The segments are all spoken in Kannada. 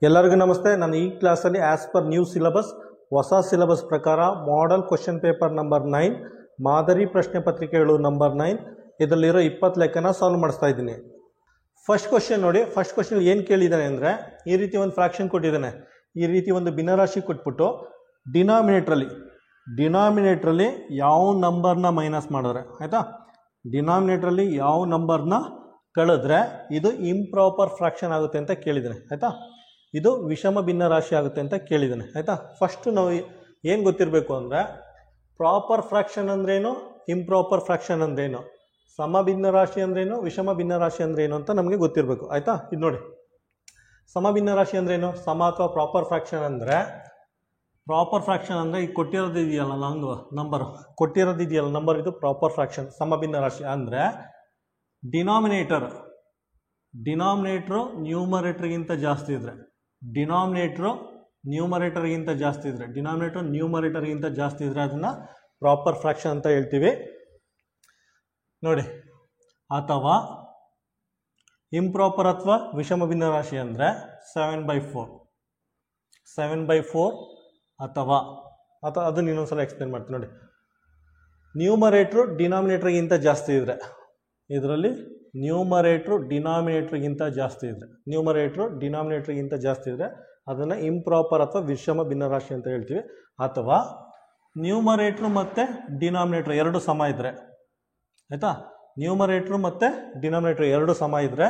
ಎಲ್ಲರಿಗೂ ನಮಸ್ತೆ. ನಾನು ಈ ಕ್ಲಾಸಲ್ಲಿ ಆಸ್ ಪರ್ ನ್ಯೂ ಸಿಲೆಬಸ್ ಹೊಸ ಸಿಲೆಬಸ್ ಪ್ರಕಾರ ಮಾಡೆಲ್ ಕ್ವಶನ್ ಪೇಪರ್ ನಂಬರ್ 9 ಮಾದರಿ ಪ್ರಶ್ನೆ ಪತ್ರಿಕೆಗಳು ನಂಬರ್ 9 ಇದರಲ್ಲಿರೋ 20 ಲೆಕ್ಕನ ಸಾಲ್ವ್ ಮಾಡಿಸ್ತಾ ಇದ್ದೀನಿ. ಫಸ್ಟ್ ಕ್ವಶನ್ ನೋಡಿ. ಫಸ್ಟ್ ಕ್ವಶನ್ ಏನು ಕೇಳಿದ್ದಾನೆ ಅಂದರೆ, ಈ ರೀತಿ ಒಂದು ಫ್ರಾಕ್ಷನ್ ಕೊಟ್ಟಿದ್ದಾನೆ, ಈ ರೀತಿ ಒಂದು ಭಿನ್ನರಾಶಿ ಕೊಟ್ಬಿಟ್ಟು ಡಿನಾಮಿನೇಟ್ರಲ್ಲಿ ಯಾವ ನಂಬರ್ನ ಮೈನಸ್ ಮಾಡಿದ್ರೆ, ಆಯಿತಾ, ಡಿನಾಮಿನೇಟ್ರಲ್ಲಿ ಯಾವ ನಂಬರ್ನ ಕಳೆದ್ರೆ ಇದು ಇಂಪ್ರಾಪರ್ ಫ್ರಾಕ್ಷನ್ ಆಗುತ್ತೆ ಅಂತ ಕೇಳಿದ್ದಾನೆ. ಆಯಿತಾ, ಇದು ವಿಷಮ ಭಿನ್ನರಾಶಿ ಆಗುತ್ತೆ ಅಂತ ಕೇಳಿದ್ದಾನೆ. ಆಯಿತಾ, ಫಸ್ಟು ನಾವು ಏನು ಗೊತ್ತಿರಬೇಕು ಅಂದರೆ, ಪ್ರಾಪರ್ ಫ್ರಾಕ್ಷನ್ ಅಂದ್ರೇನು, ಇಂಪ್ರಾಪರ್ ಫ್ರಾಕ್ಷನ್ ಅಂದ್ರೇನು, ಸಮ ಭಿನ್ನರಾಶಿ ಅಂದ್ರೇನು, ವಿಷಮ ಭಿನ್ನರಾಶಿ ಅಂದ್ರೇನು ಅಂತ ನಮಗೆ ಗೊತ್ತಿರಬೇಕು. ಆಯಿತಾ, ಇದು ನೋಡಿ, ಸಮ ಭಿನ್ನರಾಶಿ ಅಂದ್ರೇನು, ಸಮ ಅಥವಾ ಪ್ರಾಪರ್ ಫ್ರಾಕ್ಷನ್ ಅಂದರೆ, ಪ್ರಾಪರ್ ಫ್ರಾಕ್ಷನ್ ಅಂದರೆ ಈಗ ಕೊಟ್ಟಿರೋದು ಇದೆಯಲ್ಲ ನಂಬರ್ ಇದು ಪ್ರಾಪರ್ ಫ್ರಾಕ್ಷನ್. ಸಮ ಭಿನ್ನರಾಶಿ ಅಂದರೆ ಡಿನಾಮಿನೇಟ್ರು ನ್ಯೂಮರೇಟರ್ಗಿಂತ ಜಾಸ್ತಿ ಇದ್ದರೆ, ಡಿನಾಮಿನೇಟ್ರು ನ್ಯೂಮರೇಟರ್ಗಿಂತ ಜಾಸ್ತಿ ಇದ್ದರೆ ಅದನ್ನು ಪ್ರಾಪರ್ ಫ್ರಾಕ್ಷನ್ ಅಂತ ಹೇಳ್ತೀವಿ ನೋಡಿ. ಅಥವಾ ಇಂಪ್ರಾಪರ್ ಅಥವಾ ವಿಷಮ ಭಿನ್ನರಾಶಿ ಅಂದರೆ 7/4 ಅಥವಾ ಅದನ್ನು ಇನ್ನೊಂದ್ಸಲ ಎಕ್ಸ್ಪ್ಲೇನ್ ಮಾಡ್ತೀನಿ ನೋಡಿ. ನ್ಯೂಮರೇಟ್ರು ಡಿನಾಮಿನೇಟರ್ಗಿಂತ ಜಾಸ್ತಿ ಇದ್ದರೆ, ಇದರಲ್ಲಿ ನ್ಯೂಮರೇಟ್ರು ಡಿನಾಮಿನೇಟರ್ಗಿಂತ ಜಾಸ್ತಿ ಇದ್ದರೆ ಅದನ್ನು ಇಂಪ್ರಾಪರ್ ಅಥವಾ ವಿಷಮ ಭಿನ್ನರಾಶಿ ಅಂತ ಹೇಳ್ತೀವಿ. ಅಥವಾ ನ್ಯೂಮರೇಟ್ರು ಮತ್ತು ಡಿನಾಮಿನೇಟ್ರ್ ಎರಡು ಸಮ ಇದ್ದರೆ, ಆಯಿತಾ, ನ್ಯೂಮರೇಟ್ರು ಮತ್ತು ಡಿನಾಮಿನೇಟ್ರ್ ಎರಡು ಸಮ ಇದ್ದರೆ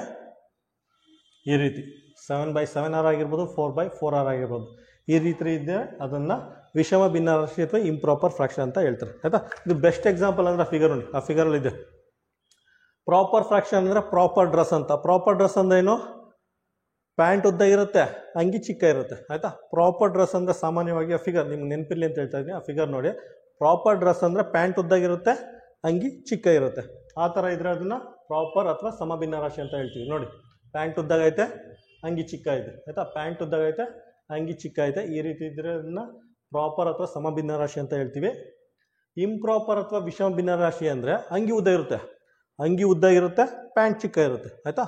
ಈ ರೀತಿ 7/7 ಆಗಿರ್ಬೋದು, 4/4 ಆಗಿರ್ಬೋದು, ಈ ರೀತಿ ಇದ್ದರೆ ಅದನ್ನು ವಿಷಮ ಭಿನ್ನರಾಶಿ ಅಥವಾ ಇಂಪ್ರಾಪರ್ ಫ್ರಾಕ್ಷನ್ ಅಂತ ಹೇಳ್ತಾರೆ. ಆಯಿತಾ, ಇದು ಬೆಸ್ಟ್ ಎಕ್ಸಾಂಪಲ್ ಅಂದರೆ ಫಿಗರ್ ನೋಡಿ, ಆ ಫಿಗರಲ್ಲಿ ಇದೆ. ಪ್ರಾಪರ್ ಫ್ರಾಕ್ಷನ್ ಅಂದರೆ ಪ್ರಾಪರ್ ಡ್ರೆಸ್ ಅಂತ. ಪ್ರಾಪರ್ ಡ್ರೆಸ್ ಅಂದರೆ ಏನು, ಪ್ಯಾಂಟ್ ಉದ್ದ ಇರುತ್ತೆ, ಅಂಗಿ ಚಿಕ್ಕ ಇರುತ್ತೆ. ಆಯಿತಾ, ಪ್ರಾಪರ್ ಡ್ರೆಸ್ ಅಂದರೆ ಸಾಮಾನ್ಯವಾಗಿ ಆ ಫಿಗರ್ ನಿಮ್ಗೆ ನೆನಪಿರಲಿ ಅಂತ ಹೇಳ್ತಾ ಇದ್ದೀನಿ. ಆ ಫಿಗರ್ ನೋಡಿ, ಪ್ರಾಪರ್ ಡ್ರೆಸ್ ಅಂದರೆ ಪ್ಯಾಂಟ್ ಉದ್ದಾಗಿರುತ್ತೆ, ಅಂಗಿ ಚಿಕ್ಕ ಇರುತ್ತೆ. ಆ ಥರ ಇದ್ದರೆ ಅದನ್ನು ಪ್ರಾಪರ್ ಅಥವಾ ಸಮ ಭಿನ್ನರಾಶಿ ಅಂತ ಹೇಳ್ತೀವಿ ನೋಡಿ. ಪ್ಯಾಂಟ್ ಉದ್ದಾಗೈತೆ, ಅಂಗಿ ಚಿಕ್ಕ ಇದೆ. ಆಯಿತಾ, ಪ್ಯಾಂಟ್ ಉದ್ದಾಗೈತೆ, ಅಂಗಿ ಚಿಕ್ಕ ಐತೆ, ಈ ರೀತಿ ಇದ್ದರೆ ಅದನ್ನು ಪ್ರಾಪರ್ ಅಥವಾ ಸಮ ಭಿನ್ನರಾಶಿ ಅಂತ ಹೇಳ್ತೀವಿ. ಇಂಪ್ರಾಪರ್ ಅಥವಾ ವಿಷಮ ಭಿನ್ನರಾಶಿ ಅಂದರೆ ಅಂಗಿ ಉದ್ದ ಇರುತ್ತೆ, ಪ್ಯಾಂಟ್ ಚಿಕ್ಕ ಇರುತ್ತೆ. ಆಯಿತಾ,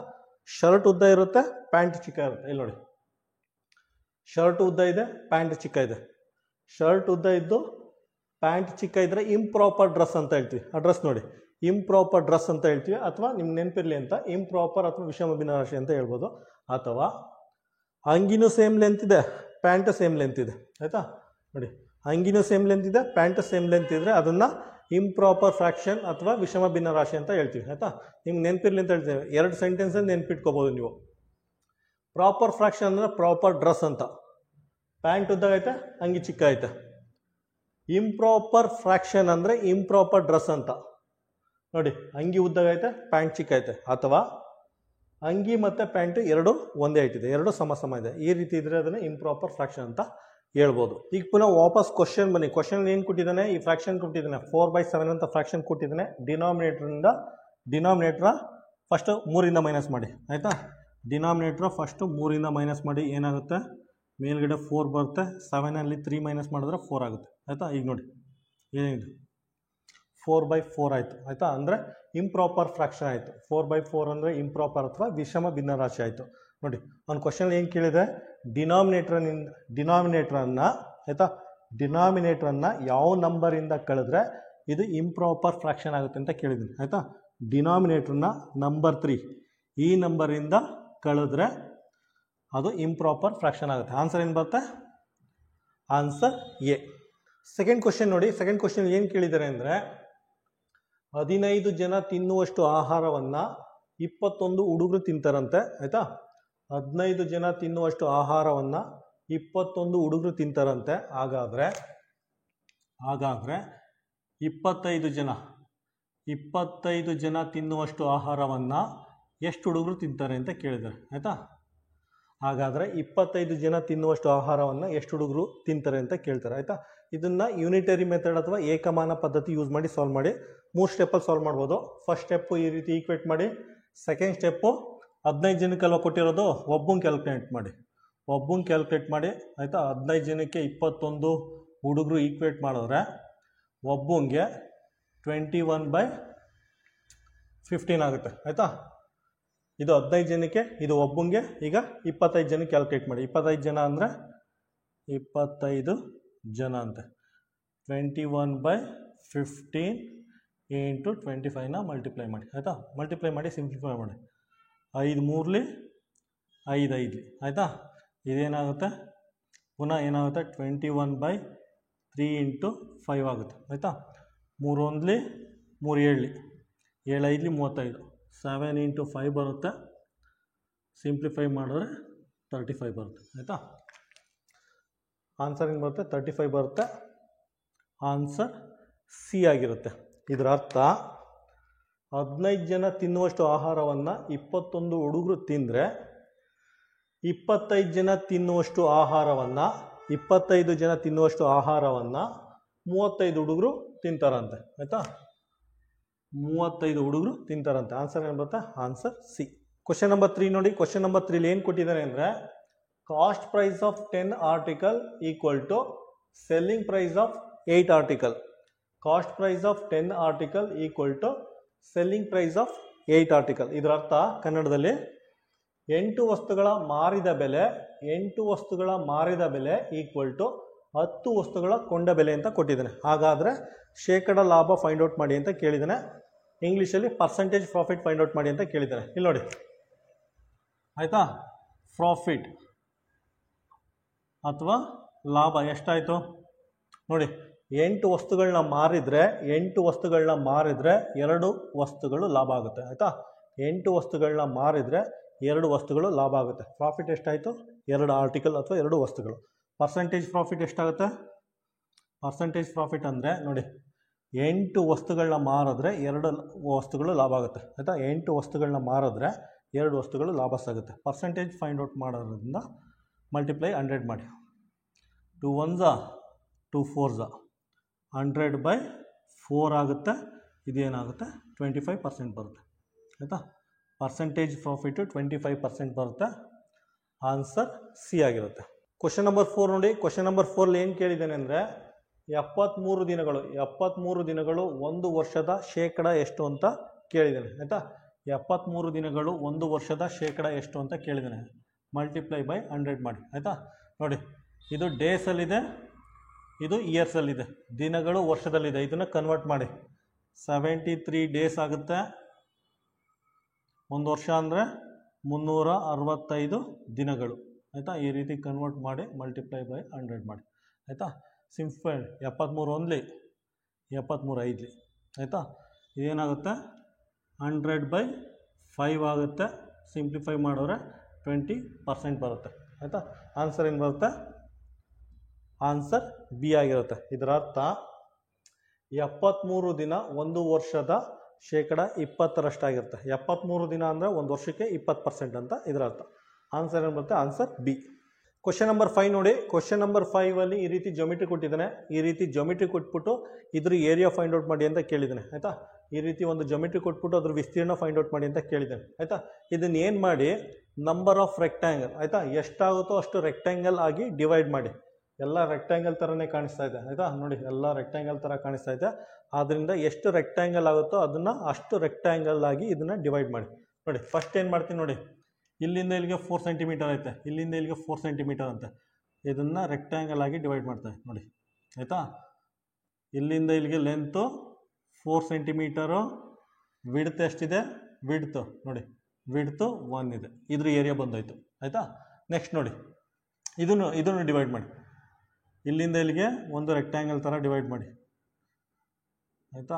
ಶರ್ಟ್ ಉದ್ದ ಇರುತ್ತೆ, ಪ್ಯಾಂಟ್ ಚಿಕ್ಕ ಇರುತ್ತೆ. ಇಲ್ಲಿ ನೋಡಿ, ಶರ್ಟ್ ಉದ್ದ ಇದೆ, ಪ್ಯಾಂಟ್ ಚಿಕ್ಕ ಇದೆ. ಶರ್ಟ್ ಉದ್ದ ಇದ್ದು ಪ್ಯಾಂಟ್ ಚಿಕ್ಕ ಇದ್ದರೆ ಇಂಪ್ರಾಪರ್ ಡ್ರೆಸ್ ಅಂತ ಹೇಳ್ತೀವಿ. ಆ ಡ್ರೆಸ್ ನೋಡಿ, ಇಂಪ್ರಾಪರ್ ಡ್ರೆಸ್ ಅಂತ ಹೇಳ್ತೀವಿ. ಅಥವಾ ನಿಮ್ಗೆ ನೆನಪಿರಲಿ ಅಂತ ಇಂಪ್ರಾಪರ್ ಅಥವಾ ವಿಷಮ ಭಿನ್ನರಾಶಿ ಅಂತ ಹೇಳ್ಬೋದು. ಅಥವಾ ಅಂಗಿನೂ ಸೇಮ್ ಲೆಂತ್ ಇದೆ, ಪ್ಯಾಂಟ್ ಸೇಮ್ ಲೆಂತ್ ಇದೆ. ಆಯಿತಾ ನೋಡಿ, ಅಂಗಿನೂ ಸೇಮ್ ಲೆಂತ್ ಇದೆ, ಪ್ಯಾಂಟ್ ಸೇಮ್ ಲೆಂತ್ ಇದ್ದರೆ ಅದನ್ನು ಇಂಪ್ರಾಪರ್ ಫ್ರಾಕ್ಷನ್ ಅಥವಾ ವಿಷಮ ಭಿನ್ನರಾಶಿ ಅಂತ ಹೇಳ್ತೀವಿ. ಆಯಿತಾ, ನಿಮ್ಗೆ ನೆನಪಿರಲಿ ಅಂತ ಹೇಳ್ತೀವಿ. 2 ಸೆಂಟೆನ್ಸಲ್ಲಿ ನೆನ್ಪಿಟ್ಕೋಬೋದು ನೀವು. ಪ್ರಾಪರ್ ಫ್ರಾಕ್ಷನ್ ಅಂದರೆ ಪ್ರಾಪರ್ ಡ್ರೆಸ್ ಅಂತ, ಪ್ಯಾಂಟ್ ಉದ್ದಾಗೈತೆ, ಅಂಗಿ ಚಿಕ್ಕ ಐತೆ. ಇಂಪ್ರಾಪರ್ ಫ್ರಾಕ್ಷನ್ ಅಂದರೆ ಇಂಪ್ರಾಪರ್ ಡ್ರೆಸ್ ಅಂತ ನೋಡಿ, ಅಂಗಿ ಉದ್ದಾಗೈತೆ, ಪ್ಯಾಂಟ್ ಚಿಕ್ಕ ಐತೆ. ಅಥವಾ ಅಂಗಿ ಮತ್ತು ಪ್ಯಾಂಟು ಎರಡು ಒಂದೇ ಐಟಿದೆ, ಎರಡು ಸಮ ಇದೆ. ಈ ರೀತಿ ಇದ್ದರೆ ಅದನ್ನು ಇಂಪ್ರಾಪರ್ ಫ್ರಾಕ್ಷನ್ ಅಂತ ಹೇಳ್ಬೋದು. ಈಗ ಪುನಃ ವಾಪಸ್ ಕ್ವಶನ್ ಬನ್ನಿ. ಕ್ವಶನ್ ಏನು ಕೊಟ್ಟಿದ್ದಾನೆ, ಈ ಫ್ರಾಕ್ಷನ್ ಕೊಟ್ಟಿದ್ದಾನೆ, 4/7 ಅಂತ ಫ್ರಾಕ್ಷನ್ ಕೊಟ್ಟಿದ್ದಾನೆ. ಡಿನಾಮಿನೇಟ್ರ ಫಸ್ಟ್ 3 ಮೈನಸ್ ಮಾಡಿ. ಆಯಿತಾ, ಡಿನಾಮಿನೇಟ್ರ ಫಸ್ಟು 3 ಮೈನಸ್ ಮಾಡಿ ಏನಾಗುತ್ತೆ, ಮೇಲ್ಗಡೆ 4 ಬರುತ್ತೆ. 7ಅಲ್ಲಿ 3 ಮೈನಸ್ ಮಾಡಿದ್ರೆ 4 ಆಗುತ್ತೆ. ಆಯಿತಾ, ಈಗ ನೋಡಿ ಏನಿದೆ, 4/4 ಆಯಿತು. ಆಯಿತಾ, ಅಂದರೆ ಇಂಪ್ರಾಪರ್ ಫ್ರಾಕ್ಷನ್ ಆಯಿತು. 4/4 ಅಂದರೆ ಇಂಪ್ರಾಪರ್ ಅಥವಾ ವಿಷಮ ಭಿನ್ನರಾಶಿ ಆಯಿತು ನೋಡಿ. ಒಂದು ಕ್ವಶನ್ ಏನು ಕೇಳಿದೆ, ಡಿನಾಮಿನೇಟ್ರನ್ನು ಯಾವ ನಂಬರಿಂದ ಕಳೆದ್ರೆ ಇದು ಇಂಪ್ರಾಪರ್ ಫ್ರಾಕ್ಷನ್ ಆಗುತ್ತೆ ಅಂತ ಕೇಳಿದ್ದೀನಿ. ಆಯಿತಾ, ಡಿನಾಮಿನೇಟ್ರನ್ನ ನಂಬರ್ 3 ಈ ನಂಬರಿಂದ ಕಳೆದ್ರೆ ಅದು ಇಂಪ್ರಾಪರ್ ಫ್ರಾಕ್ಷನ್ ಆಗುತ್ತೆ. ಆನ್ಸರ್ ಏನು ಬರುತ್ತೆ, ಆನ್ಸರ್ ಎ. ಸೆಕೆಂಡ್ ಕ್ವಶನ್ ನೋಡಿ. ಸೆಕೆಂಡ್ ಕ್ವಶನ್ ಏನು ಕೇಳಿದ್ದಾರೆ ಅಂದರೆ, 15 ಜನ ತಿನ್ನುವಷ್ಟು ಆಹಾರವನ್ನು 21 ಹುಡುಗರು ತಿಂತಾರಂತೆ. ಆಯಿತಾ, 15 ಜನ ತಿನ್ನುವಷ್ಟು ಆಹಾರವನ್ನು 21 ಹುಡುಗರು ತಿಂತಾರಂತೆ. ಹಾಗಾದರೆ 25 ಜನ ತಿನ್ನುವಷ್ಟು ಆಹಾರವನ್ನು ಎಷ್ಟು ಹುಡುಗರು ತಿಂತಾರೆ ಅಂತ ಕೇಳಿದ್ದಾರೆ. ಆಯಿತಾ, ಹಾಗಾದರೆ 25 ಜನ ತಿನ್ನುವಷ್ಟು ಆಹಾರವನ್ನು ಎಷ್ಟು ಹುಡುಗರು ತಿಂತಾರೆ ಅಂತ ಕೇಳ್ತಾರೆ. ಆಯಿತಾ, ಇದನ್ನು ಯೂನಿಟರಿ ಮೆಥಡ್ ಅಥವಾ ಏಕಮಾನ ಪದ್ಧತಿ ಯೂಸ್ ಮಾಡಿ ಸಾಲ್ವ್ ಮಾಡಿ. 3 ಸ್ಟೆಪ್ಪಲ್ಲಿ ಸಾಲ್ವ್ ಮಾಡ್ಬೋದು. ಫಸ್ಟ್ ಸ್ಟೆಪ್ಪು ಈ ರೀತಿ ಈಕ್ವೇಟ್ ಮಾಡಿ. ಸೆಕೆಂಡ್ ಸ್ಟೆಪ್ಪು 15 ಜನಕ್ಕೆಲ್ಲ ಕೊಟ್ಟಿರೋದು, ಒಬ್ಬಂಗೆ ಕ್ಯಾಲ್ಕುಲೇಟ್ ಮಾಡಿ. ಆಯಿತಾ, 15 ಜನಕ್ಕೆ 21 ಹುಡುಗರು ಈಕ್ವೇಟ್ ಮಾಡಿದ್ರೆ ಒಬ್ಬಂಗೆ 21/15 ಆಗುತ್ತೆ. ಆಯಿತಾ, ಇದು 15 ಜನಕ್ಕೆ, ಇದು ಒಬ್ಬಂಗೆ. ಈಗ 25 ಜನಕ್ಕೆ ಕ್ಯಾಲ್ಕುಲೇಟ್ ಮಾಡಿ. 25 ಜನ ಅಂದರೆ 25 ಜನ ಅಂತೆ. 21/15 ಇಂಟು 25ನ ಮಲ್ಟಿಪ್ಲೈ ಮಾಡಿ. ಆಯಿತಾ, ಮಲ್ಟಿಪ್ಲೈ ಮಾಡಿ ಸಿಂಪ್ಲಿಫೈ ಮಾಡಿ. 5 3 5 5 ಆಯಿತಾ. ಇದೇನಾಗುತ್ತೆ ಪುನಃ ಏನಾಗುತ್ತೆ 21/3 ಇಂಟು 5 ಆಗುತ್ತೆ. ಆಯಿತಾ, 3 1 3 7 7 5 35 7 ಇಂಟು 5 ಬರುತ್ತೆ. ಸಿಂಪ್ಲಿಫೈ ಮಾಡಿದ್ರೆ 35 ಬರುತ್ತೆ. ಆಯಿತಾ, ಆನ್ಸರ್ ಏನು ಬರುತ್ತೆ 35 ಬರುತ್ತೆ. ಆನ್ಸರ್ ಸಿ ಆಗಿರುತ್ತೆ. ಇದರ ಅರ್ಥ 15 ಜನ ತಿನ್ನುವಷ್ಟು ಆಹಾರವನ್ನು 21 ಹುಡುಗರು ತಿಂದರೆ 25 ಜನ ತಿನ್ನುವಷ್ಟು ಆಹಾರವನ್ನು 25 ಜನ ತಿನ್ನುವಷ್ಟು ಆಹಾರವನ್ನು 35 ಹುಡುಗರು ತಿಂತಾರಂತೆ. ಆಯಿತಾ, 35 ಹುಡುಗರು ತಿಂತಾರಂತೆ. ಆನ್ಸರ್ ಏನು ಬರುತ್ತೆ? Answer C. ಕ್ವಶನ್ ನಂಬರ್ 3 ನೋಡಿ. ಕ್ವಶನ್ ನಂಬರ್ 3 ಏನು ಕೊಟ್ಟಿದ್ದಾರೆ ಅಂದರೆ cost price of 10 article equal to selling price of 8 article. Cost price of 10 article equal to selling price of 8 article. ಇದರ ಅರ್ಥ ಕನ್ನಡದಲ್ಲಿ 8 ವಸ್ತುಗಳ ಮಾರಿದ ಬೆಲೆ 8 ವಸ್ತುಗಳ ಮಾರಿದ ಬೆಲೆ ಈಕ್ವಲ್ ಟು 10 ವಸ್ತುಗಳ ಕೊಂಡ ಬೆಲೆ ಅಂತ ಕೊಟ್ಟಿದ್ದಾನೆ. ಹಾಗಾದರೆ ಶೇಕಡ ಲಾಭ ಫೈಂಡ್ ಔಟ್ ಮಾಡಿ ಅಂತ ಕೇಳಿದ್ದಾನೆ. ಇಂಗ್ಲೀಷಲ್ಲಿ ಪರ್ಸೆಂಟೇಜ್ ಪ್ರಾಫಿಟ್ ಫೈಂಡ್ ಔಟ್ ಮಾಡಿ ಅಂತ ಕೇಳಿದ್ದಾನೆ. ಇಲ್ಲಿ ನೋಡಿ ಆಯಿತಾ, ಪ್ರಾಫಿಟ್ ಅಥವಾ ಲಾಭ ಎಷ್ಟಾಯಿತು ನೋಡಿ. 8 ವಸ್ತುಗಳನ್ನ ಮಾರಿದರೆ 2 ವಸ್ತುಗಳು ಲಾಭ ಆಗುತ್ತೆ. ಆಯಿತಾ, 8 ವಸ್ತುಗಳನ್ನ ಮಾರಿದರೆ 2 ವಸ್ತುಗಳು ಲಾಭ ಆಗುತ್ತೆ. ಪ್ರಾಫಿಟ್ ಎಷ್ಟಾಯಿತು? 2 ಆರ್ಟಿಕಲ್ ಅಥವಾ 2 ವಸ್ತುಗಳು. ಪರ್ಸೆಂಟೇಜ್ ಪ್ರಾಫಿಟ್ ಎಷ್ಟಾಗುತ್ತೆ? ಪರ್ಸೆಂಟೇಜ್ ಪ್ರಾಫಿಟ್ ಅಂದರೆ ನೋಡಿ 8 ವಸ್ತುಗಳನ್ನ ಮಾರಿದ್ರೆ 2 ವಸ್ತುಗಳು ಲಾಭ ಆಗುತ್ತೆ. ಆಯಿತಾ, 8 ವಸ್ತುಗಳನ್ನ ಮಾರಿದ್ರೆ 2 ವಸ್ತುಗಳು ಲಾಭ ಆಗುತ್ತೆ. ಪರ್ಸೆಂಟೇಜ್ ಫೈಂಡ್ ಔಟ್ ಮಾಡೋದ್ರಿಂದ ಮಲ್ಟಿಪ್ಲೈ 100 ಮಾಡಿ. 2 1s 2 4s 100/4 ಆಗುತ್ತೆ. ಇದೇನಾಗುತ್ತೆ 25% ಬರುತ್ತೆ. ಆಯಿತಾ, ಪರ್ಸೆಂಟೇಜ್ ಪ್ರಾಫಿಟು 25% ಬರುತ್ತೆ. ಆನ್ಸರ್ ಸಿ ಆಗಿರುತ್ತೆ. ಕ್ವಶನ್ ನಂಬರ್ 4 ನೋಡಿ. ಕ್ವಶನ್ ನಂಬರ್ 4 ಏನು ಕೇಳಿದ್ದೇನೆ ಅಂದರೆ 73 ದಿನಗಳು 1 ವರ್ಷದ ಶೇಕಡ ಎಷ್ಟು ಅಂತ ಕೇಳಿದ್ದೇನೆ. ಆಯಿತಾ, 73 ದಿನಗಳು 1 ವರ್ಷದ ಶೇಕಡ ಎಷ್ಟು ಅಂತ ಕೇಳಿದ್ದೇನೆ. ಮಲ್ಟಿಪ್ಲೈ ಬೈ 100 ಮಾಡಿ. ಆಯಿತಾ, ನೋಡಿ ಇದು ಡೇಸಲ್ಲಿದೆ, ಇದು ಇಯರ್ಸಲ್ಲಿದೆ. ದಿನಗಳು ವರ್ಷದಲ್ಲಿದೆ. ಇದನ್ನು ಕನ್ವರ್ಟ್ ಮಾಡಿ 73 ಡೇಸ್ ಆಗುತ್ತೆ. 1 ವರ್ಷ ಅಂದರೆ 365 ದಿನಗಳು. ಆಯಿತಾ, ಈ ರೀತಿ ಕನ್ವರ್ಟ್ ಮಾಡಿ ಮಲ್ಟಿಪ್ಲೈ ಬೈ 100 ಮಾಡಿ. ಆಯಿತಾ, ಸಿಂಪಲ್ 73 1 73 5. ಆಯಿತಾ, ಇದೇನಾಗುತ್ತೆ 100/5 ಆಗುತ್ತೆ. ಸಿಂಪ್ಲಿಫೈ ಮಾಡಿದ್ರೆ 20% ಬರುತ್ತೆ. ಆಯಿತಾ, ಆನ್ಸರ್ ಏನು ಬರುತ್ತೆ? ಆನ್ಸರ್ ಬಿ ಆಗಿರುತ್ತೆ. ಇದರ ಅರ್ಥ 73 ದಿನ 1 ವರ್ಷದ ಶೇಕಡ 20ರಷ್ಟಾಗಿರುತ್ತೆ. 73 ದಿನ ಅಂದರೆ 1 ವರ್ಷಕ್ಕೆ 20% ಅಂತ ಇದರ ಅರ್ಥ. ಆನ್ಸರ್ ಏನು ಬರುತ್ತೆ? Answer B. ಕ್ವಶನ್ ನಂಬರ್ 5 ನೋಡಿ. ಕ್ವಶನ್ ನಂಬರ್ 5ಅಲ್ಲಿ ಈ ರೀತಿ ಜೊಮೆಟ್ರಿ ಕೊಟ್ಟಿದ್ದಾನೆ. ಈ ರೀತಿ ಜೊಮೆಟ್ರಿ ಕೊಟ್ಬಿಟ್ಟು ಇದ್ರ ಏರಿಯಾ ಫೈಂಡ್ ಔಟ್ ಮಾಡಿ ಅಂತ ಕೇಳಿದ್ದಾನೆ. ಆಯಿತಾ, ಈ ರೀತಿ ಒಂದು ಜೊಮೆಟ್ರಿ ಕೊಟ್ಬಿಟ್ಟು ಅದ್ರ ವಿಸ್ತೀರ್ಣ ಫೈಂಡ್ ಔಟ್ ಮಾಡಿ ಅಂತ ಕೇಳಿದ್ದಾನೆ. ಆಯಿತಾ, ಇದನ್ನು ಏನು ಮಾಡಿ ನಂಬರ್ ಆಫ್ ರೆಕ್ಟ್ಯಾಂಗಲ್, ಆಯಿತಾ, ಎಷ್ಟಾಗುತ್ತೋ ಅಷ್ಟು ರೆಕ್ಟ್ಯಾಂಗಲ್ ಆಗಿ ಡಿವೈಡ್ ಮಾಡಿ. ಎಲ್ಲ ರೆಕ್ಟ್ಯಾಂಗಲ್ ಥರನೇ ಕಾಣಿಸ್ತಾ ಇದೆ. ಆಯಿತಾ, ನೋಡಿ ಎಲ್ಲ ರೆಕ್ಟ್ಯಾಂಗಲ್ ಥರ ಕಾಣಿಸ್ತಾ ಇದೆ. ಆದ್ದರಿಂದ ಎಷ್ಟು ರೆಕ್ಟ್ಯಾಂಗಲ್ ಆಗುತ್ತೋ ಅದನ್ನು ಅಷ್ಟು ರೆಕ್ಟ್ಯಾಂಗಲ್ ಆಗಿ ಇದನ್ನು ಡಿವೈಡ್ ಮಾಡಿ. ನೋಡಿ ಫಸ್ಟ್ ಏನು ಮಾಡ್ತೀನಿ ನೋಡಿ, ಇಲ್ಲಿಂದ ಇಲ್ಲಿಗೆ 4 ಸೆಂಟಿಮೀಟರ್ ಐತೆ, ಇಲ್ಲಿಂದ ಇಲ್ಲಿಗೆ 4 ಸೆಂಟಿಮೀಟರ್ ಅಂತೆ. ಇದನ್ನು ರೆಕ್ಟ್ಯಾಂಗಲ್ ಆಗಿ ಡಿವೈಡ್ ಮಾಡ್ತಾರೆ ನೋಡಿ. ಆಯಿತಾ, ಇಲ್ಲಿಂದ ಇಲ್ಲಿಗೆ ಲೆಂತು 4 ಸೆಂಟಿಮೀಟರು. ವಿಡ್ತ್ ಎಷ್ಟಿದೆ? ವಿಡ್ತು ನೋಡಿ, ವಿಡ್ತು 1 ಇದೆ. ಇದ್ರ ಏರಿಯಾ ಬಂದಾಯಿತು. ಆಯಿತಾ, ನೆಕ್ಸ್ಟ್ ನೋಡಿ ಇದನ್ನು ಡಿವೈಡ್ ಮಾಡಿ. ಇಲ್ಲಿಂದ ಇಲ್ಲಿಗೆ ಒಂದು ರೆಕ್ಟ್ಯಾಂಗಲ್ ಥರ ಡಿವೈಡ್ ಮಾಡಿ. ಆಯಿತಾ,